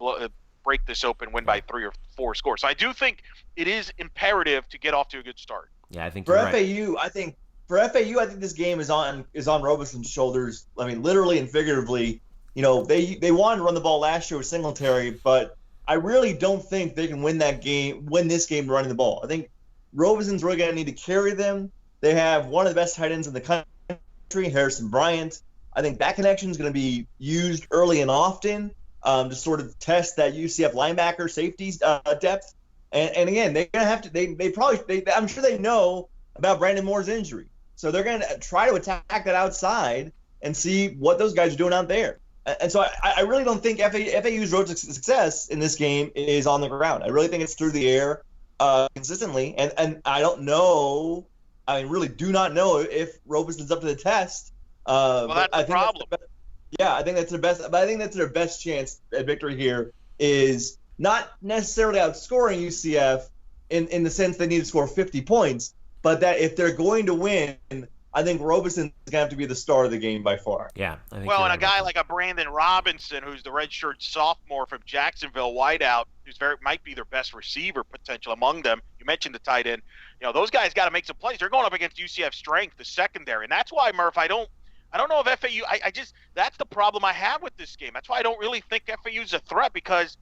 break this open, win by 3 or 4 scores. So I do think it is imperative to get off to a good start. Yeah, I think for you're FAU, right. I think this game is on Robeson's shoulders. I mean, literally and figuratively. They wanted to run the ball last year with Singletary, but I really don't think they can win this game running the ball. I think Robeson's really going to need to carry them. They have one of the best tight ends in the country, Harrison Bryant. I think that connection is going to be used early and often to sort of test that UCF linebacker safety depth. And again, they're going to have to. I'm sure they know about Brandon Moore's injury, so they're going to try to attack that outside and see what those guys are doing out there. And so I really don't think FAU's road to success in this game is on the ground. I really think it's through the air consistently. And I don't know. I really do not know if Robeson's up to the test. Well, that's the problem. I think that's their best. But I think that's their best chance at victory here is not necessarily outscoring UCF in the sense they need to score 50 points, but that if they're going to win, I think Robeson's going to have to be the star of the game by far. Yeah. I think Well, and a guy like a Brandon Robinson, who's the redshirt sophomore from Jacksonville, wideout, who's might be their best receiver potential among them. You mentioned the tight end. Those guys got to make some plays. They're going up against UCF strength, the secondary, and that's why, Murph, I don't know if FAU. I just that's the problem I have with this game. That's why I don't really think FAU's a threat, because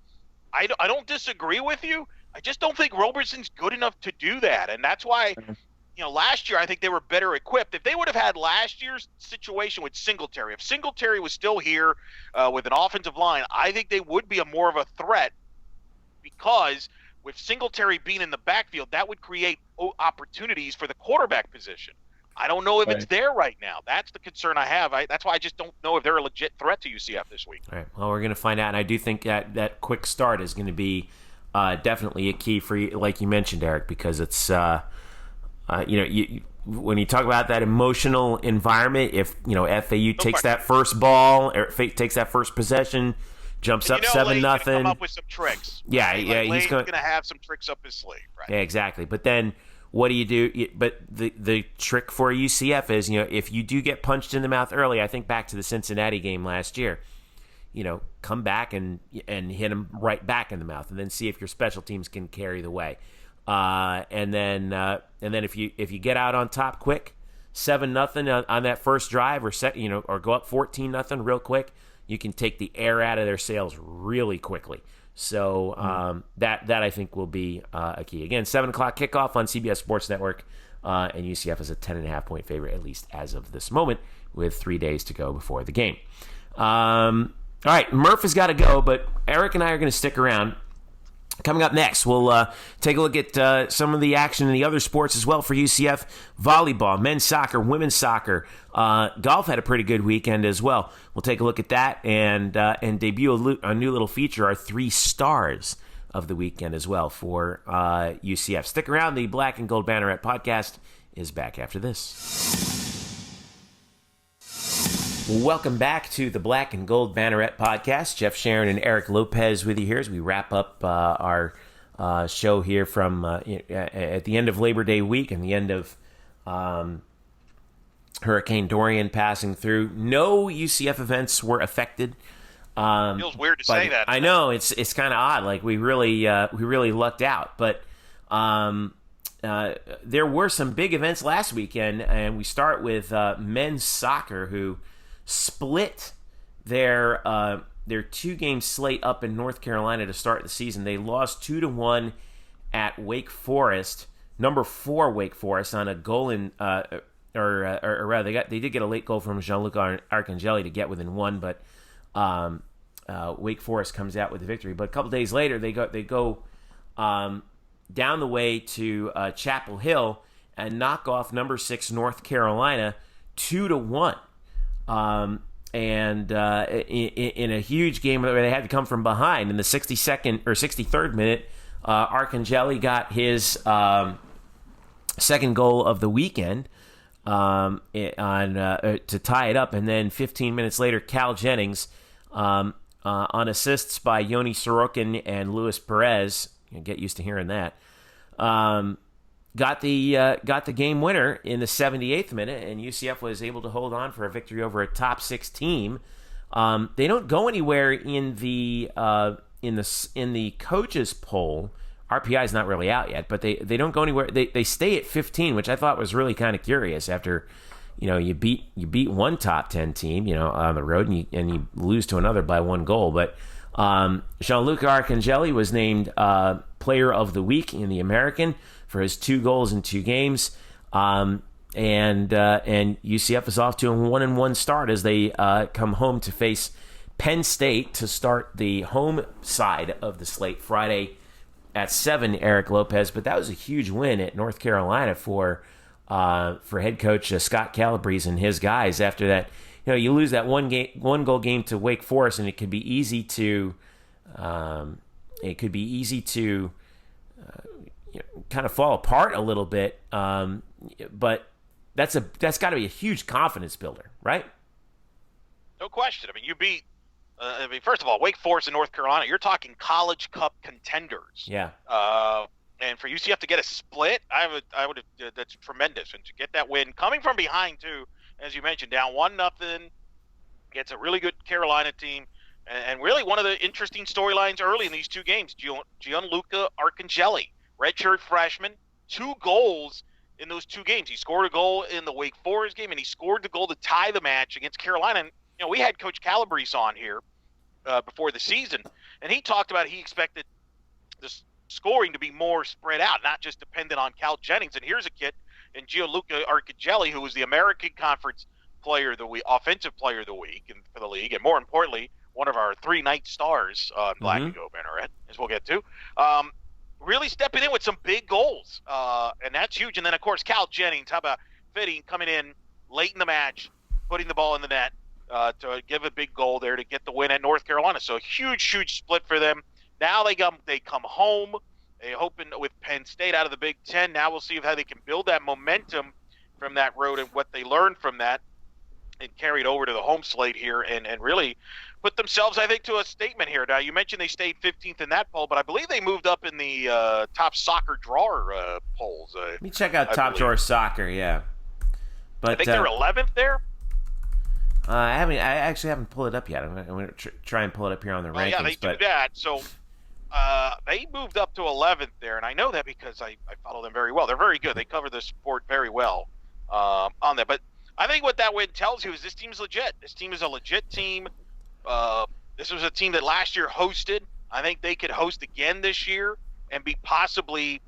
I don't disagree with you. I just don't think Roberson's good enough to do that, and that's why. Last year I think they were better equipped. If they would have had last year's situation with Singletary, if Singletary was still here with an offensive line, I think they would be more of a threat, because with Singletary being in the backfield, that would create opportunities for the quarterback position. I don't know if it's there right now. That's the concern I have. That's why I just don't know if they're a legit threat to UCF this week. All right. Well, we're going to find out, and I do think that quick start is going to be definitely a key for you, like you mentioned, Eric, because it's when you talk about that emotional environment, if FAU takes that first ball or takes that first possession, jumps up 7-0, come up with some tricks. Yeah, he's going to have some tricks up his sleeve. Right? Yeah, exactly. But then what do you do? But the trick for UCF is, if you do get punched in the mouth early, I think back to the Cincinnati game last year. Come back and hit them right back in the mouth, and then see if your special teams can carry the way. And then if you get out on top quick, 7-0 on that first drive, or go up 14-0 real quick, you can take the air out of their sails really quickly. So that I think will be a key. Again, 7 o'clock kickoff on CBS Sports Network, and UCF is a 10.5 point favorite, at least as of this moment, with 3 days to go before the game. All right, Murph has got to go, but Eric and I are going to stick around. Coming up next, we'll take a look at some of the action in the other sports as well for UCF. Volleyball, men's soccer, women's soccer. Golf had a pretty good weekend as well. We'll take a look at that and debut a new little feature, our 3 stars of the weekend as well for UCF. Stick around. The Black and Gold Banneret Podcast is back after this. Welcome back to the Black and Gold Banneret Podcast. Jeff Sharon and Eric Lopez with you here as we wrap up our show here from at the end of Labor Day week and the end of Hurricane Dorian passing through. No UCF events were affected. Feels weird to say that. I know it's kind of odd. Like we really lucked out, but there were some big events last weekend, and we start with men's soccer, who split their 2-game slate up in North Carolina to start the season. They lost 2-1 at Wake Forest, number 4 Wake Forest, on a goal in or rather they did get a late goal from Gianluca Arcangeli to get within 1, but Wake Forest comes out with the victory. But a couple days later, they go down the way to Chapel Hill and knock off number 6 North Carolina 2-1. And in a huge game where they had to come from behind in the 62nd or 63rd minute, Arcangeli got his second goal of the weekend to tie it up, and then 15 minutes later, Cal Jennings on assists by Yoni Sorokin and Luis Perez. You get used to hearing that. Got the game winner in the 78th minute, and UCF was able to hold on for a victory over a top 6 team. They don't go anywhere in the coaches poll. RPI is not really out yet, but they don't go anywhere. They stay at 15, which I thought was really kind of curious. After you beat one top 10 team on the road, and you lose to another by 1 goal, but. Gianluca Arcangeli was named Player of the Week in the American for his 2 goals in 2 games, and UCF is off to a 1-1 start as they come home to face Penn State to start the home side of the slate Friday at 7. Eric Lopez, but that was a huge win at North Carolina for head coach Scott Calabrese and his guys. After that. You lose that one goal game to Wake Forest, and it could be easy to, kind of fall apart a little bit. But that's got to be a huge confidence builder, right? No question. You beat. First of all, Wake Forest and North Carolina. You're talking College Cup contenders. Yeah. And for UCF to get a split, I would have, that's tremendous. And to get that win coming from behind too, as you mentioned, down 1-0, gets a really good Carolina team. And really one of the interesting storylines early in these two games, Gianluca Arcangeli, redshirt freshman, 2 goals in those 2 games. He scored a goal in the Wake Forest game, and he scored the goal to tie the match against Carolina. And, we had Coach Calabrese on here before the season, and he talked about he expected the scoring to be more spread out, not just dependent on Cal Jennings. And here's a kid in Gianluca Arcangeli, who was the American Conference Player of the Week, Offensive Player of the Week for the league, and more importantly, one of our 3 night stars on Black Gold Banneret, as we'll get to. Really stepping in with some big goals, and that's huge. And then, of course, Cal Jennings, how about fitting, coming in late in the match, putting the ball in the net to give a big goal there to get the win at North Carolina. So a huge split for them. Now they come home. They hoping with Penn State out of the Big Ten. Now we'll see how they can build that momentum from that road and what they learned from that and carry it over to the home slate here and really put themselves, I think, to a statement here. Now, you mentioned they stayed 15th in that poll, but I believe they moved up in the top soccer drawer polls. Let me check out top drawer soccer, yeah. But I think they're 11th there. I actually haven't pulled it up yet. I'm going to try and pull it up here on the rankings. Yeah, they do that. So they moved up to 11th there, and I know that because I follow them very well. They're very good. They cover the sport very well on that. But I think what that win tells you is this team's legit. This team is a legit team. This was a team that last year hosted. I think they could host again this year and be possibly,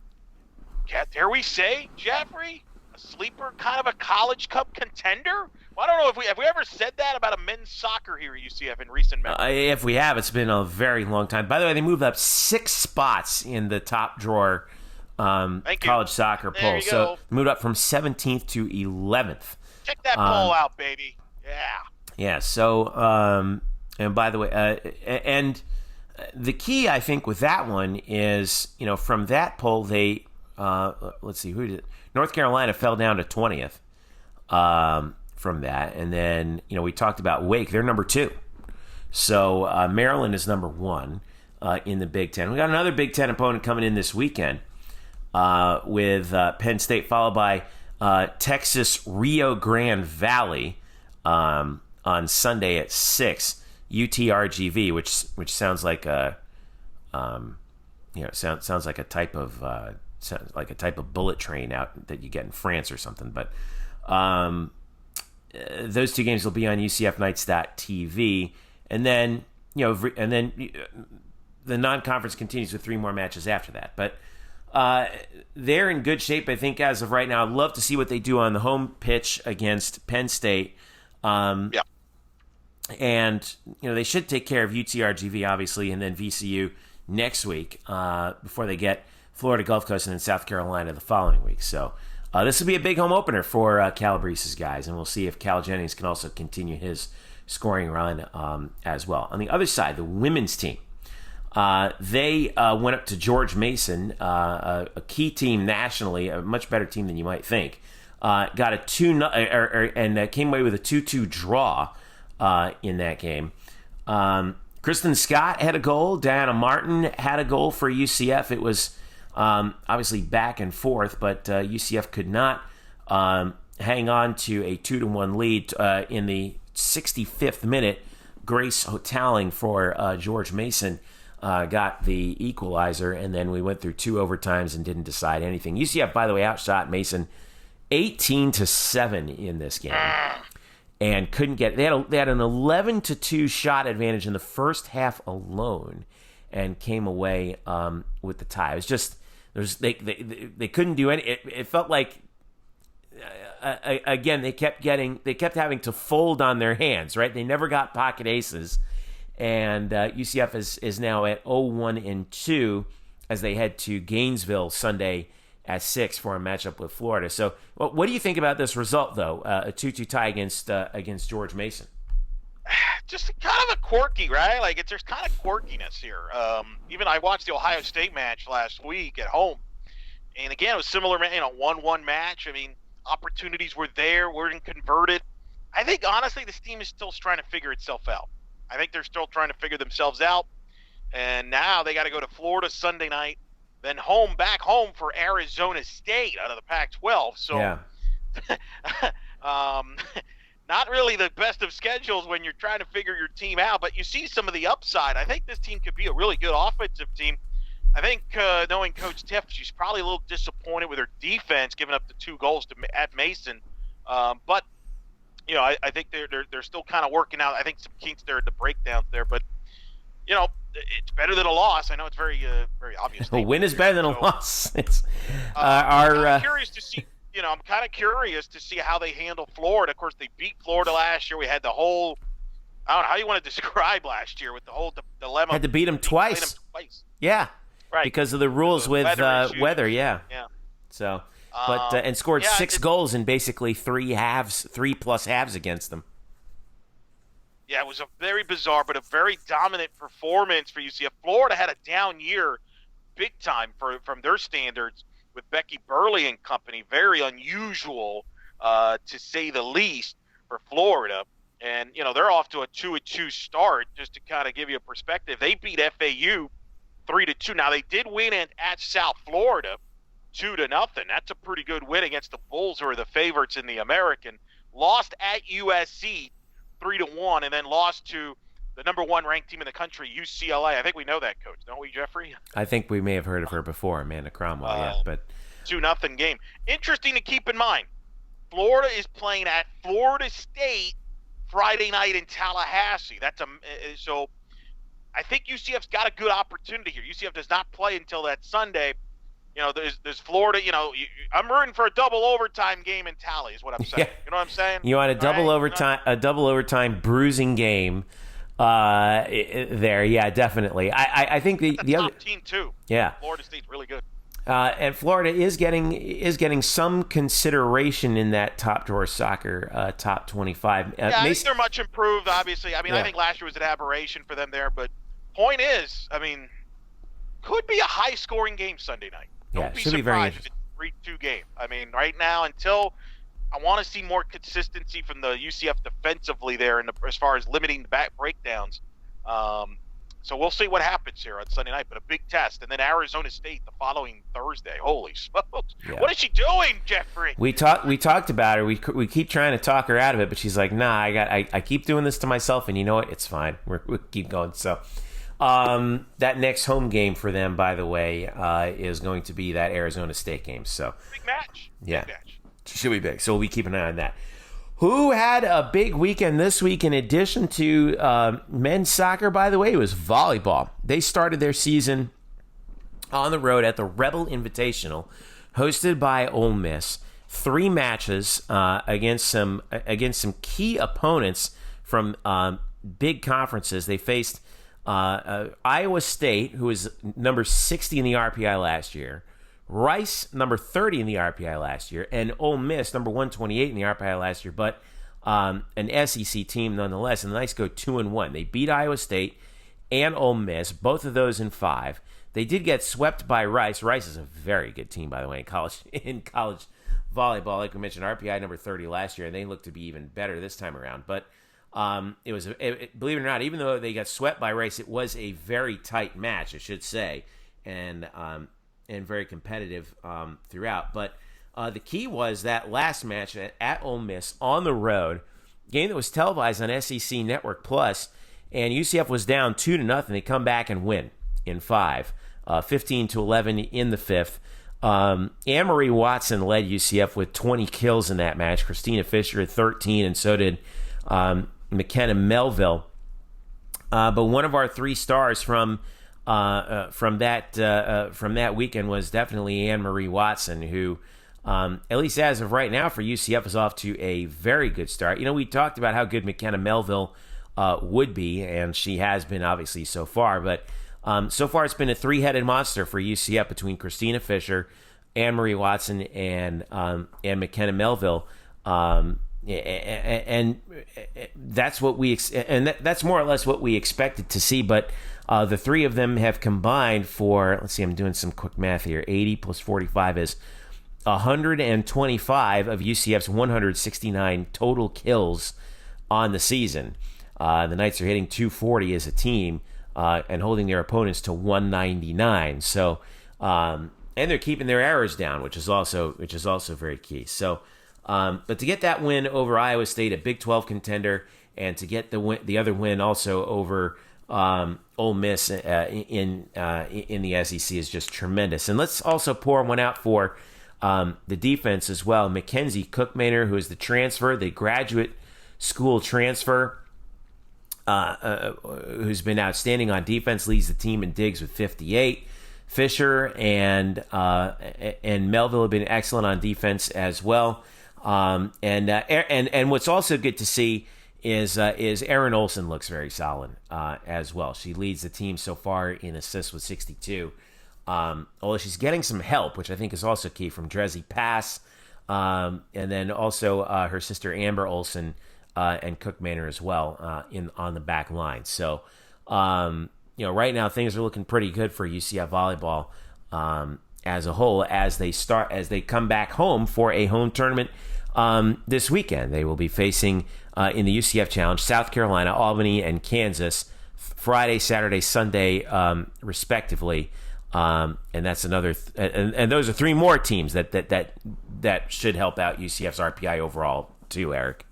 dare we say, Jeffrey, a sleeper, kind of a college cup contender? Well, I don't know if have we ever said that about a men's soccer here at UCF in recent memory. If we have, it's been a very long time. By the way, they moved up 6 spots in the top drawer college soccer poll. So moved up from 17th to 11th. Check that poll out, baby. Yeah. Yeah. So, and by the way, and the key, I think, with that one is, from that poll, they, let's see, who did it? North Carolina fell down to 20th from that. And then, we talked about Wake. They're number 2. So Maryland is number 1 in the Big Ten. We got another Big Ten opponent coming in this weekend with Penn State, followed by Texas Rio Grande Valley on Sunday at 6. UTRGV, which sounds like a sounds like a type of bullet train out that you get in France or something. But those 2 games will be on UCFKnights.tv, and then the non-conference continues with 3 more matches after that. But they're in good shape, I think, as of right now. I'd love to see what they do on the home pitch against Penn State. Yeah. And, they should take care of UTRGV, obviously, and then VCU next week before they get Florida Gulf Coast and then South Carolina the following week. So this will be a big home opener for Calabrese's guys, and we'll see if Cal Jennings can also continue his scoring run as well. On the other side, the women's team, they went up to George Mason, a key team nationally, a much better team than you might think. Got a 2-0 and came away with a 2-2 draw in that game. Kristen Scott had a goal. Diana Martin had a goal for UCF. It was obviously back and forth, but UCF could not hang on to a 2-1 lead in the 65th minute. Grace Hotaling for George Mason got the equalizer, and then we went through 2 overtimes and didn't decide anything. UCF, by the way, outshot Mason 18-7 in this game. And couldn't get. They had an 11-2 shot advantage in the first half alone, and came away with the tie. It was just they couldn't do any. It felt like again they kept having to fold on their hands. Right, they never got pocket aces, and UCF is now at 0-1-2 as they head to Gainesville Sunday at 6 for a matchup with Florida. So, what do you think about this result, though? A 2-2 tie against George Mason. Just kind of a quirky, right? Like there's kind of quirkiness here. Even I watched the Ohio State match last week at home, and again it was similar. 1-1 match. I mean, opportunities were there, weren't converted. I think honestly, this team is still trying to figure itself out. I think they're still trying to figure themselves out, and now they got to go to Florida Sunday night. then back home for Arizona State out of the Pac-12. So, yeah. Not really the best of schedules when you're trying to figure your team out, but you see some of the upside. I think this team could be a really good offensive team. I think knowing Coach Tiff, she's probably a little disappointed with her defense, giving up the 2 goals at Mason. But you know, I think they're still kind of working out. I think some kinks there at the breakdowns there, but you know, it's better than a loss. I know it's very obvious. A win is better than a loss. It's I'm curious to see. You know, I'm kind of curious to see how they handle Florida. Of course, they beat Florida last year. We had the whole, I don't know how you want to describe last year with the whole dilemma. Had to beat them twice. Yeah. Right. Because of the rules with weather. Yeah. Yeah. So, but and scored 6 goals in basically 3+ halves against them. Yeah, it was a very bizarre but a very dominant performance for UCF. Florida had a down year, big time from their standards. With Becky Burley and company, very unusual to say the least for Florida. And, you know, they're off to a 2-2 start, just to kind of give you a perspective. They beat FAU 3-2. Now, they did win at South Florida 2-0. That's a pretty good win against the Bulls, who are the favorites in the American. Lost at USC 3-1, and then lost to the number 1 ranked team in the country, UCLA. I think we know that, Coach, don't we, Jeffrey? I think we may have heard of her before, Amanda Cromwell. Yeah, but 2-0 game. Interesting to keep in mind. Florida is playing at Florida State Friday night in Tallahassee. So I think UCF's got a good opportunity here. UCF does not play until that Sunday. You know, there's Florida. You know, I'm rooting for a double overtime game in Tally, is what I'm saying. Yeah. You know what I'm saying? You want a double overtime bruising game. There, yeah, definitely. I think the top other team too. Yeah, Florida State's really good. And Florida is getting some consideration in that top drawer soccer top 25. I think they're much improved. Obviously, I mean, I think last year was an aberration for them there. But point is, I mean, could be a high scoring game Sunday night. Don't be surprised if it's a 3-2 game. I mean, right now, until I want to see more consistency from the UCF defensively there, as far as limiting the back breakdowns. So we'll see what happens here on Sunday night, but a big test. And then Arizona State the following Thursday. Holy smokes. Yeah. What is she doing, Jeffrey? We talked about her. We keep trying to talk her out of it, but she's like, nah, I keep doing this to myself, and you know what? It's fine. We'll keep going. So that next home game for them, by the way, is going to be that Arizona State game. So big match. Yeah. Big match. Should be big, so we'll be keeping an eye on that. Who had a big weekend this week in addition to men's soccer, by the way? It was volleyball. They started their season on the road at the Rebel Invitational, hosted by Ole Miss. 3 matches against some key opponents from big conferences. They faced Iowa State, who was number 60 in the RPI last year, Rice, number 30 in the RPI last year, and Ole Miss, number 128 in the RPI last year, but an SEC team nonetheless. And the Knights go 2-1. They beat Iowa State and Ole Miss, both of those in 5. They did get swept by Rice. Rice is a very good team, by the way, in college volleyball. Like we mentioned, RPI number 30 last year, and they look to be even better this time around. But believe it or not, even though they got swept by Rice, it was a very tight match, I should say, and very competitive throughout. But the key was that last match at Ole Miss on the road, game that was televised on SEC Network Plus, and UCF was down 2-0. They come back and win in 5, 15-11 in the 5th. Anne-Marie Watson led UCF with 20 kills in that match. Christina Fisher had 13, and so did McKenna Melville. But one of our 3 stars from that weekend was definitely Anne-Marie Watson, who, at least as of right now for UCF, is off to a very good start. You know, we talked about how good McKenna Melville would be, and she has been obviously so far, but so far it's been a 3-headed monster for UCF between Christina Fisher, Anne-Marie Watson, and McKenna Melville. And that's what that's more or less what we expected to see, but the 3 of them have combined for, let's see, I'm doing some quick math here, 80 plus 45 is 125 of UCF's 169 total kills on the season. The Knights are hitting 240 as a team and holding their opponents to 199. So And they're keeping their errors down, which is also very key. So, but to get that win over Iowa State, a Big 12 contender, and to get the other win also over Ole Miss in the SEC is just tremendous. And let's also pour one out for the defense as well. Mackenzie Cookmaner, who is the graduate school transfer, who's been outstanding on defense, leads the team in digs with 58. Fisher and Melville have been excellent on defense as well. And what's also good to see is Erin Olsen looks very solid as well. She leads the team so far in assists with 62. Although she's getting some help, which I think is also key, from Drezi Pass, and then also her sister Amber Olsen and Cookmaner as well on the back line. So right now things are looking pretty good for UCF volleyball as a whole as they come back home for a home tournament this weekend. They will be facing in the UCF Challenge South Carolina, Albany, and Kansas Friday, Saturday, Sunday, respectively. And that's another, and those are three more teams that should help out UCF's RPI overall too, Eric.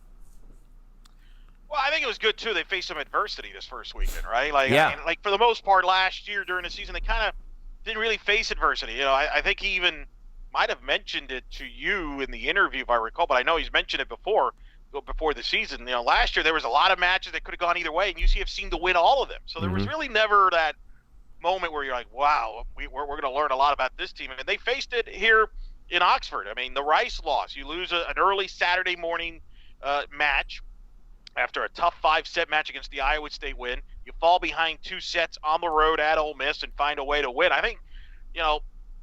Well, I think it was good too. They faced some adversity this first weekend, right? Yeah. Like for the most part, last year during the season, they kind of didn't really face adversity. I think he even might have mentioned it to you in the interview, if I recall, but I know he's mentioned it before the season. Last year there was a lot of matches that could have gone either way, and UCF seemed to win all of them. So there was really never that moment where you're like, wow, we're going to learn a lot about this team. And they faced it here in Oxford. I mean, the Rice loss. You lose an early Saturday morning match after a tough 5-set match against the Iowa State win. You fall behind 2 sets on the road at Ole Miss and find a way to win. I think,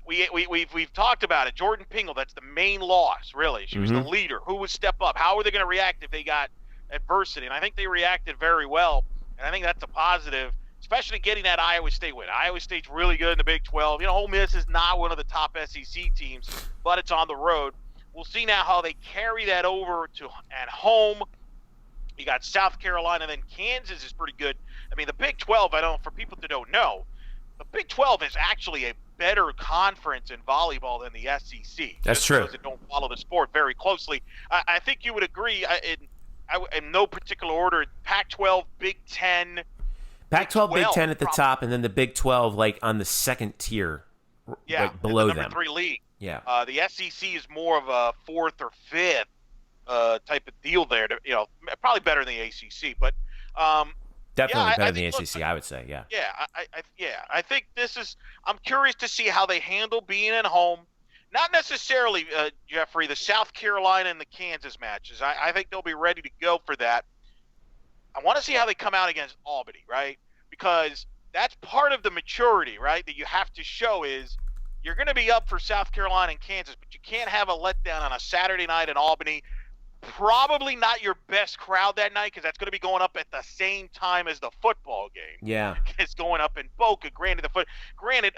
we've talked about it. Jordan Pingle, that's the main loss, really. She was the leader. Who would step up? How are they going to react if they got adversity? And I think they reacted very well, and I think that's a positive, especially getting that Iowa State win. Iowa State's really good in the Big 12. Ole Miss is not one of the top SEC teams, but it's on the road. We'll see now how they carry that over to at home. You got South Carolina, then Kansas is pretty good. I mean, the Big 12, I don't, for people that don't know, the Big 12 is actually a better conference in volleyball than the SEC. That's true. Those that don't follow the sport very closely. I think you would agree, in no particular order, Pac-12, Big 10. Pac-12, Big 10 at the top, and then the Big 12 like on the second tier, like below them. Number 3 league. Yeah. The SEC is more of a 4th or 5th type of deal there. Probably better than the ACC, but definitely better than the ACC, I would say. Yeah. Yeah. I think this is. I'm curious to see how they handle being at home. Not necessarily, Jeffrey, the South Carolina and the Kansas matches. I think they'll be ready to go for that. I want to see how they come out against Albany, right? Because that's part of the maturity, right, that you have to show is you're going to be up for South Carolina and Kansas, but you can't have a letdown on a Saturday night in Albany. Probably not your best crowd that night because that's going to be going up at the same time as the football game. Yeah. It's going up in Boca. Granted,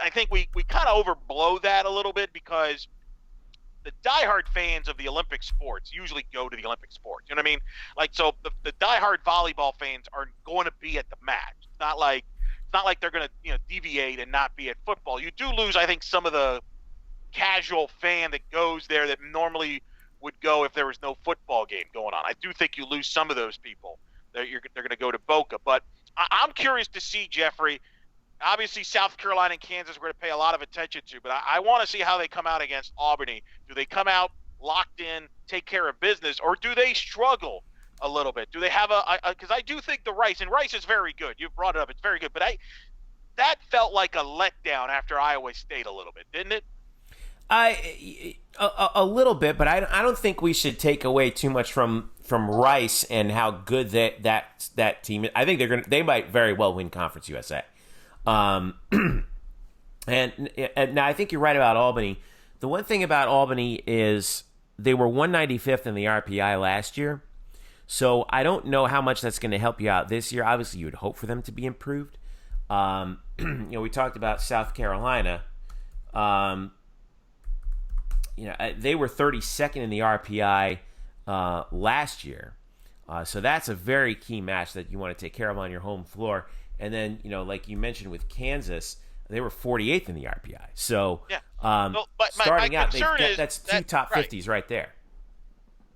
I think we kind of overblow that a little bit because the diehard fans of the Olympic sports usually go to the Olympic sports. You know what I mean? Like, so the diehard volleyball fans are going to be at the match. It's not like they're going to deviate and not be at football. You do lose, I think, some of the casual fan that goes there that normally would go if there was no football game going on. I do think you lose some of those people. They're going to go to Boca. But I'm curious to see, Jeffrey. Obviously, South Carolina and Kansas we're going to pay a lot of attention to, but I want to see how they come out against Albany. Do they come out locked in, take care of business, or do they struggle a little bit? Do they have because I do think the Rice is very good. You brought it up. It's very good. But that felt like a letdown after Iowa State a little bit, didn't it? A little bit, but I don't think we should take away too much from Rice and how good that team is. I think they might very well win Conference USA. And now I think you're right about Albany. The one thing about Albany is they were 195th in the RPI last year, so I don't know how much that's going to help you out this year. Obviously, you would hope for them to be improved. We talked about South Carolina. They were 32nd in the RPI last year. So that's a very key match that you want to take care of on your home floor. And then, like you mentioned with Kansas, They were 48th in the RPI. So yeah. But starting my out, that's two that, top 50s right there.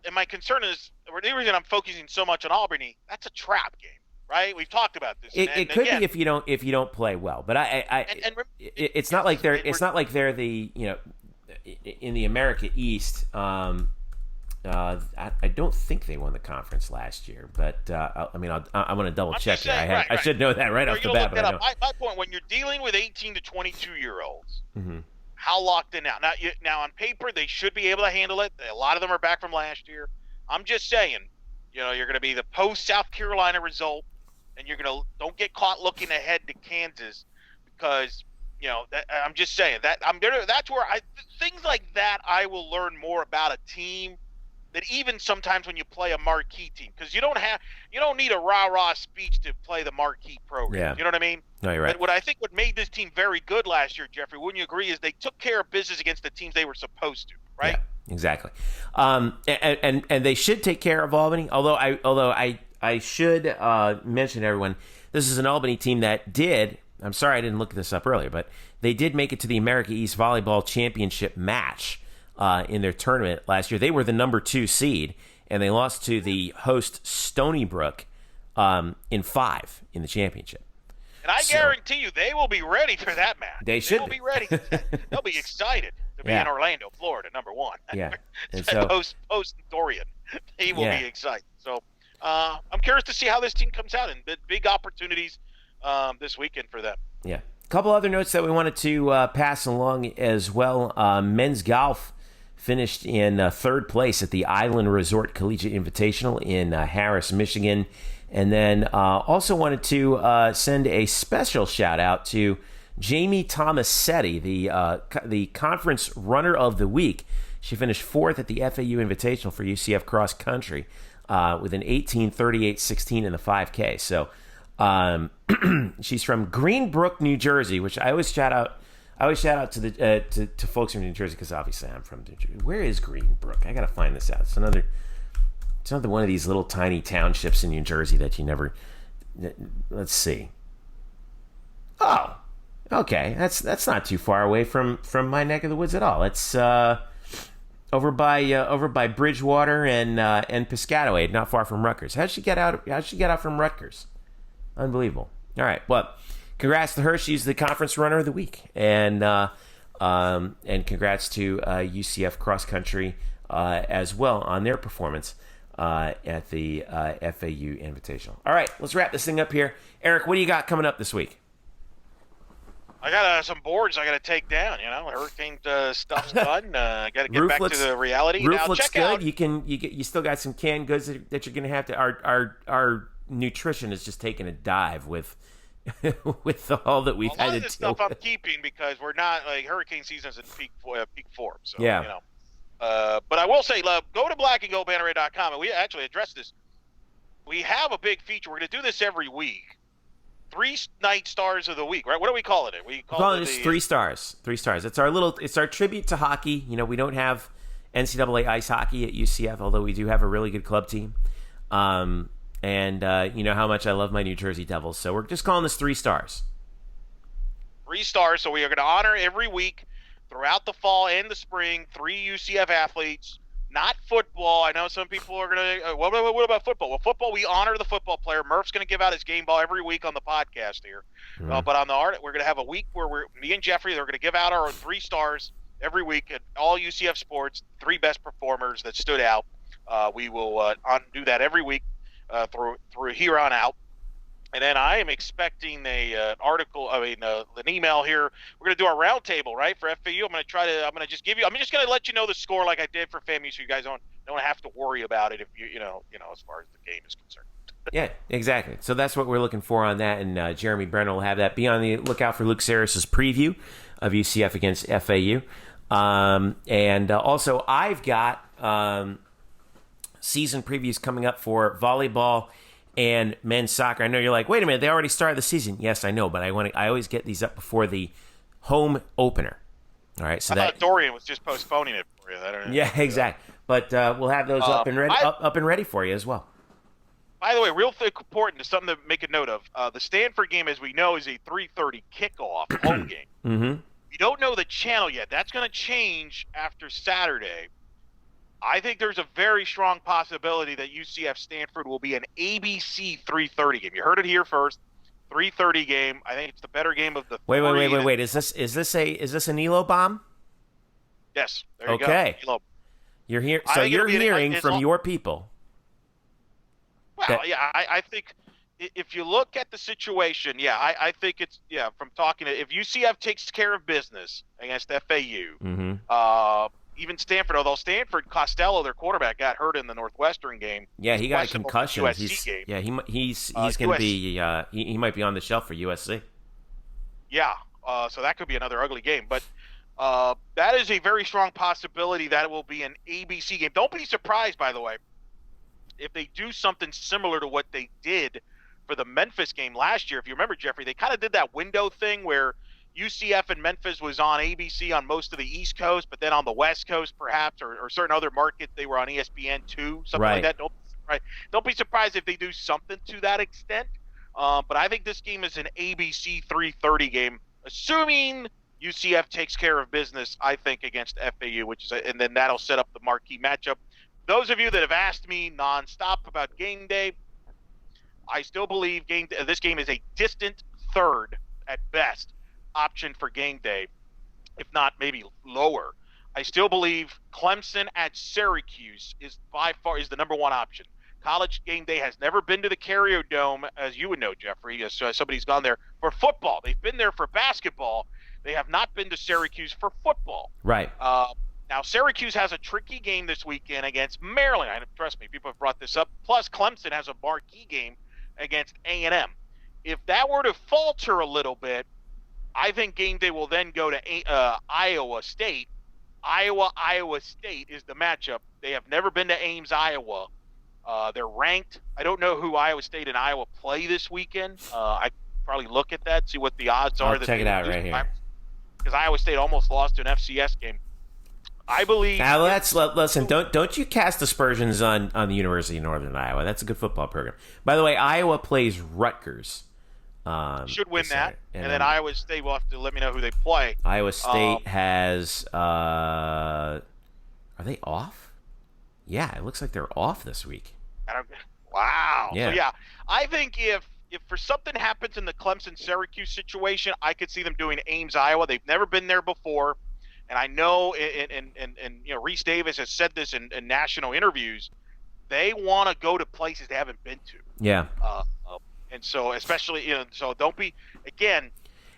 And my concern is, the reason I'm focusing so much on Albany, that's a trap game, right? We've talked about this. It could be if you don't play well, but it's not like they're the in the America East. I don't think they won the conference last year, but I want to double check there. I should know that right off the bat. But I don't. My point: when you're dealing with 18 to 22-year-olds, mm-hmm. how locked in now? Now on paper they should be able to handle it. A lot of them are back from last year. I'm just saying, you're going to be the post South Carolina result, and don't get caught looking ahead to Kansas because. I'm just saying that that's where things like that I will learn more about a team that even sometimes when you play a marquee team, because you don't need a rah-rah speech to play the marquee program. Yeah. You know what I mean? No, you're right. But what I think what made this team very good last year, Jeffrey, wouldn't you agree, is they took care of business against the teams they were supposed to, right? Yeah, exactly. And they should take care of Albany. Although I should mention to everyone, this is an Albany team that did. I'm sorry I didn't look this up earlier, but they did make it to the America East Volleyball Championship match in their tournament last year. They were the number 2 seed, and they lost to the host Stony Brook in 5 in the championship. And I guarantee you they will be ready for that match. They will be ready. They'll be excited to be in Orlando, Florida, number 1. Yeah. And so, post Dorian, they will be excited. So I'm curious to see how this team comes out, and big opportunities this weekend for them. Yeah. A couple other notes that we wanted to pass along as well. Men's golf finished in 3rd place at the Island Resort Collegiate Invitational in Harris, Michigan. And then also wanted to send a special shout out to Jamie Tomasetti, the conference runner of the week. She finished 4th at the FAU Invitational for UCF Cross Country with an 18:38.16 in the 5K. So she's from Greenbrook, New Jersey, which I always shout out. I always shout out to the to folks from New Jersey because obviously I'm from New Jersey. Where is Greenbrook? I gotta find this out. It's another one of these little tiny townships in New Jersey that you never. Let's see. Oh, okay. That's not too far away from my neck of the woods at all. It's over by Bridgewater and Piscataway, not far from Rutgers. How'd she get out from Rutgers? Unbelievable. All right. Well, congrats to her. She's the conference runner of the week, and congrats to UCF Cross Country as well on their performance at the FAU Invitational. All right, let's wrap this thing up here. Eric, what do you got coming up this week? I got some boards I got to take down. Hurricane stuff's done. Got to get back to the reality. Roof now, looks check good. out. You still got some canned goods that you're going to have to. Our nutrition is just taking a dive with all that we've had to deal with. A lot of this stuff I'm keeping because we're not hurricane season's in peak form. So yeah. But I will say, go to blackandgoldbanneret.com, and we actually addressed this. We have a big feature. We're going to do this every week. 3 night stars of the week, right? What do we call it? We call it 3 stars. 3 stars. It's our tribute to hockey. We don't have NCAA ice hockey at UCF, although we do have a really good club team. And you know how much I love my New Jersey Devils, so we're just calling this 3 stars. 3 stars. So we are going to honor every week throughout the fall and the spring 3 UCF athletes. Not football. I know some people are going to what about football? Well, football, we honor the football player. Murph's going to give out his game ball every week on the podcast here. Mm-hmm. But on the art, we're going to have a week where me and Jeffrey, they're going to give out our 3 stars every week at all UCF sports, 3 best performers that stood out. We will do that every week through here on out. And then I am expecting an email here. We're going to do our round table, right, for FAU. I'm just going to let you know the score like I did for FAMU, so you guys don't have to worry about it if you as far as the game is concerned. Yeah, exactly. So that's what we're looking for on that, and Jeremy Brenner will have that. Be on the lookout for Luke Saris's preview of UCF against FAU. And also I've got season previews coming up for volleyball and men's soccer. I know you're like, wait a minute, they already started the season. Yes, I know, but I always get these up before the home opener. All right, so I thought Dorian was just postponing it for you. I don't know. Yeah, exactly. But we'll have those up and ready for you as well. By the way, real important, something to make a note of. The Stanford game, as we know, is a 3:30 kickoff home game. Mm-hmm. We don't know the channel yet. That's going to change after Saturday. I think there's a very strong possibility that UCF Stanford will be an ABC 3:30 game. You heard it here first. 3:30 game. I think it's the better game of the three. Wait. Is this an Elo bomb? Yes. There you okay. go. You're here. So you're hearing from your people. Well, I think if you look at the situation, I think it's from talking to if UCF takes care of business against FAU, even Stanford, although Stanford Costello, their quarterback, got hurt in the Northwestern game. Yeah, he got a concussion. Game. Yeah, he's going to be he might be on the shelf for USC. Yeah, so that could be another ugly game, but that is a very strong possibility that it will be an ABC game. Don't be surprised, by the way, if they do something similar to what they did for the Memphis game last year. If you remember, Jeffrey, they kind of did that window thing where UCF and Memphis was on ABC on most of the East Coast, but then on the West Coast, perhaps, or certain other markets, they were on ESPN2, something like that. Don't be surprised if they do something to that extent. But I think this game is an ABC 3:30 game, assuming UCF takes care of business, I think, against FAU, and then that'll set up the marquee matchup. Those of you that have asked me nonstop about game day, I still believe this game is a distant third at best option for game day, if not maybe lower. I still believe Clemson at Syracuse is by far the number one option. College game day has never been to the Carrier Dome, as you would know, Jeffrey, as somebody's gone there for football. They've been there for basketball. They have not been to Syracuse for football. Right. Now, Syracuse has a tricky game this weekend against Maryland. Trust me, people have brought this up. Plus, Clemson has a marquee game against A&M. If that were to falter a little bit, I think game day will then go to Iowa State. Iowa State is the matchup. They have never been to Ames, Iowa. They're ranked. I don't know who Iowa State and Iowa play this weekend. I probably look at that, see what the odds are. Check it out right here. Because Iowa State almost lost to an FCS game. I believe. Now listen. Don't you cast aspersions on the University of Northern Iowa? That's a good football program. By the way, Iowa plays Rutgers. Should win that, and then Iowa State will have to let me know who they play. Iowa State has. Are they off? Yeah, it looks like they're off this week. Wow. Yeah. So I think if for something happens in the Clemson-Syracuse situation, I could see them doing Ames, Iowa. They've never been there before. And I know, and Reese Davis has said this in national interviews, they want to go to places they haven't been to. Yeah. And so, especially, so don't be, again.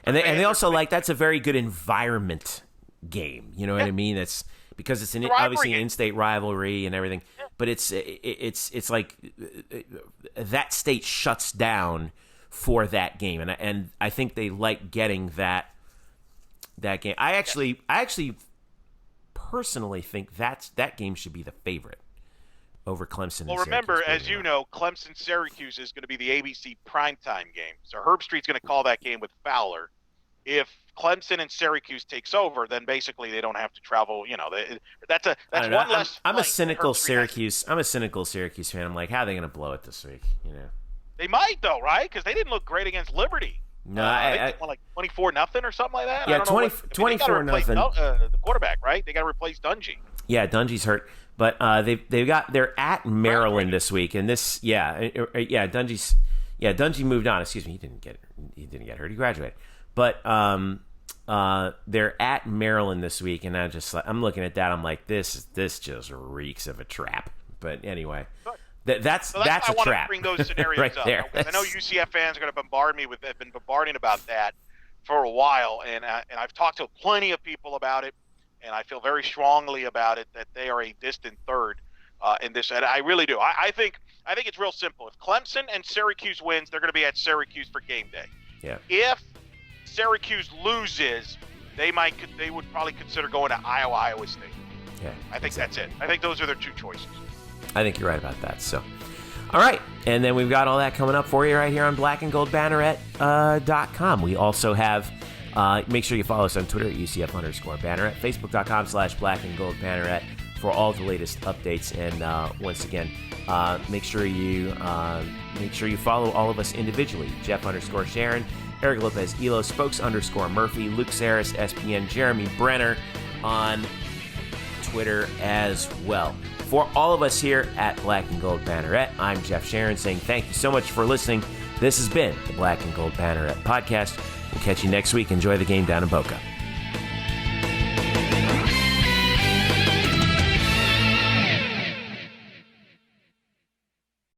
And they also that's a very good environment game. You know what I mean? It's because it's obviously an in-state rivalry and everything. Yeah. But it's like that state shuts down for that game, and I think they like getting that game. I actually personally think that game should be the favorite over Clemson. Well, remember, as you know, Clemson-Syracuse is going to be the ABC primetime game. So Herb Street's going to call that game with Fowler. If Clemson and Syracuse takes over, then basically they don't have to travel. That's one less. I'm a cynical Syracuse. I'm a cynical Syracuse fan. I'm like, how are they going to blow it this week? They might though, right? Because they didn't look great against Liberty. No, they won like 24-0 or something like that. Yeah, 24-0. The quarterback, right? They got to replace Dungy. Yeah, Dungy's hurt, but they're at Maryland this week, and this Dungy moved on. Excuse me, he didn't get hurt. He graduated, but they're at Maryland this week, and I'm looking at that. I'm like, this just reeks of a trap. But anyway. That's I a want trap. to bring those scenarios right up. there. I know UCF fans are going to have been bombarding about that for a while, and I've talked to plenty of people about it, and I feel very strongly about it that they are a distant third in this. And I really do. I think it's real simple. If Clemson and Syracuse wins, they're going to be at Syracuse for game day. Yeah. If Syracuse loses, they would probably consider going to Iowa State. Yeah. I think that's it. I think those are their two choices. I think you're right about that. So, all right. And then we've got all that coming up for you right here on blackandgoldbanneret.com. We also have, make sure you follow us on Twitter at UCF_Banneret, Facebook.com/blackandgoldbanneret. for all the latest updates. And once again, make sure you follow all of us individually. Jeff_Sharon, Eric Lopez Elo, Spokes_Murphy, Luke Saris, SPN, Jeremy Brenner on Twitter as well. For all of us here at Black and Gold Banneret, I'm Jeff Sharon saying thank you so much for listening. This has been the Black and Gold Banneret Podcast. We'll catch you next week. Enjoy the game down in Boca.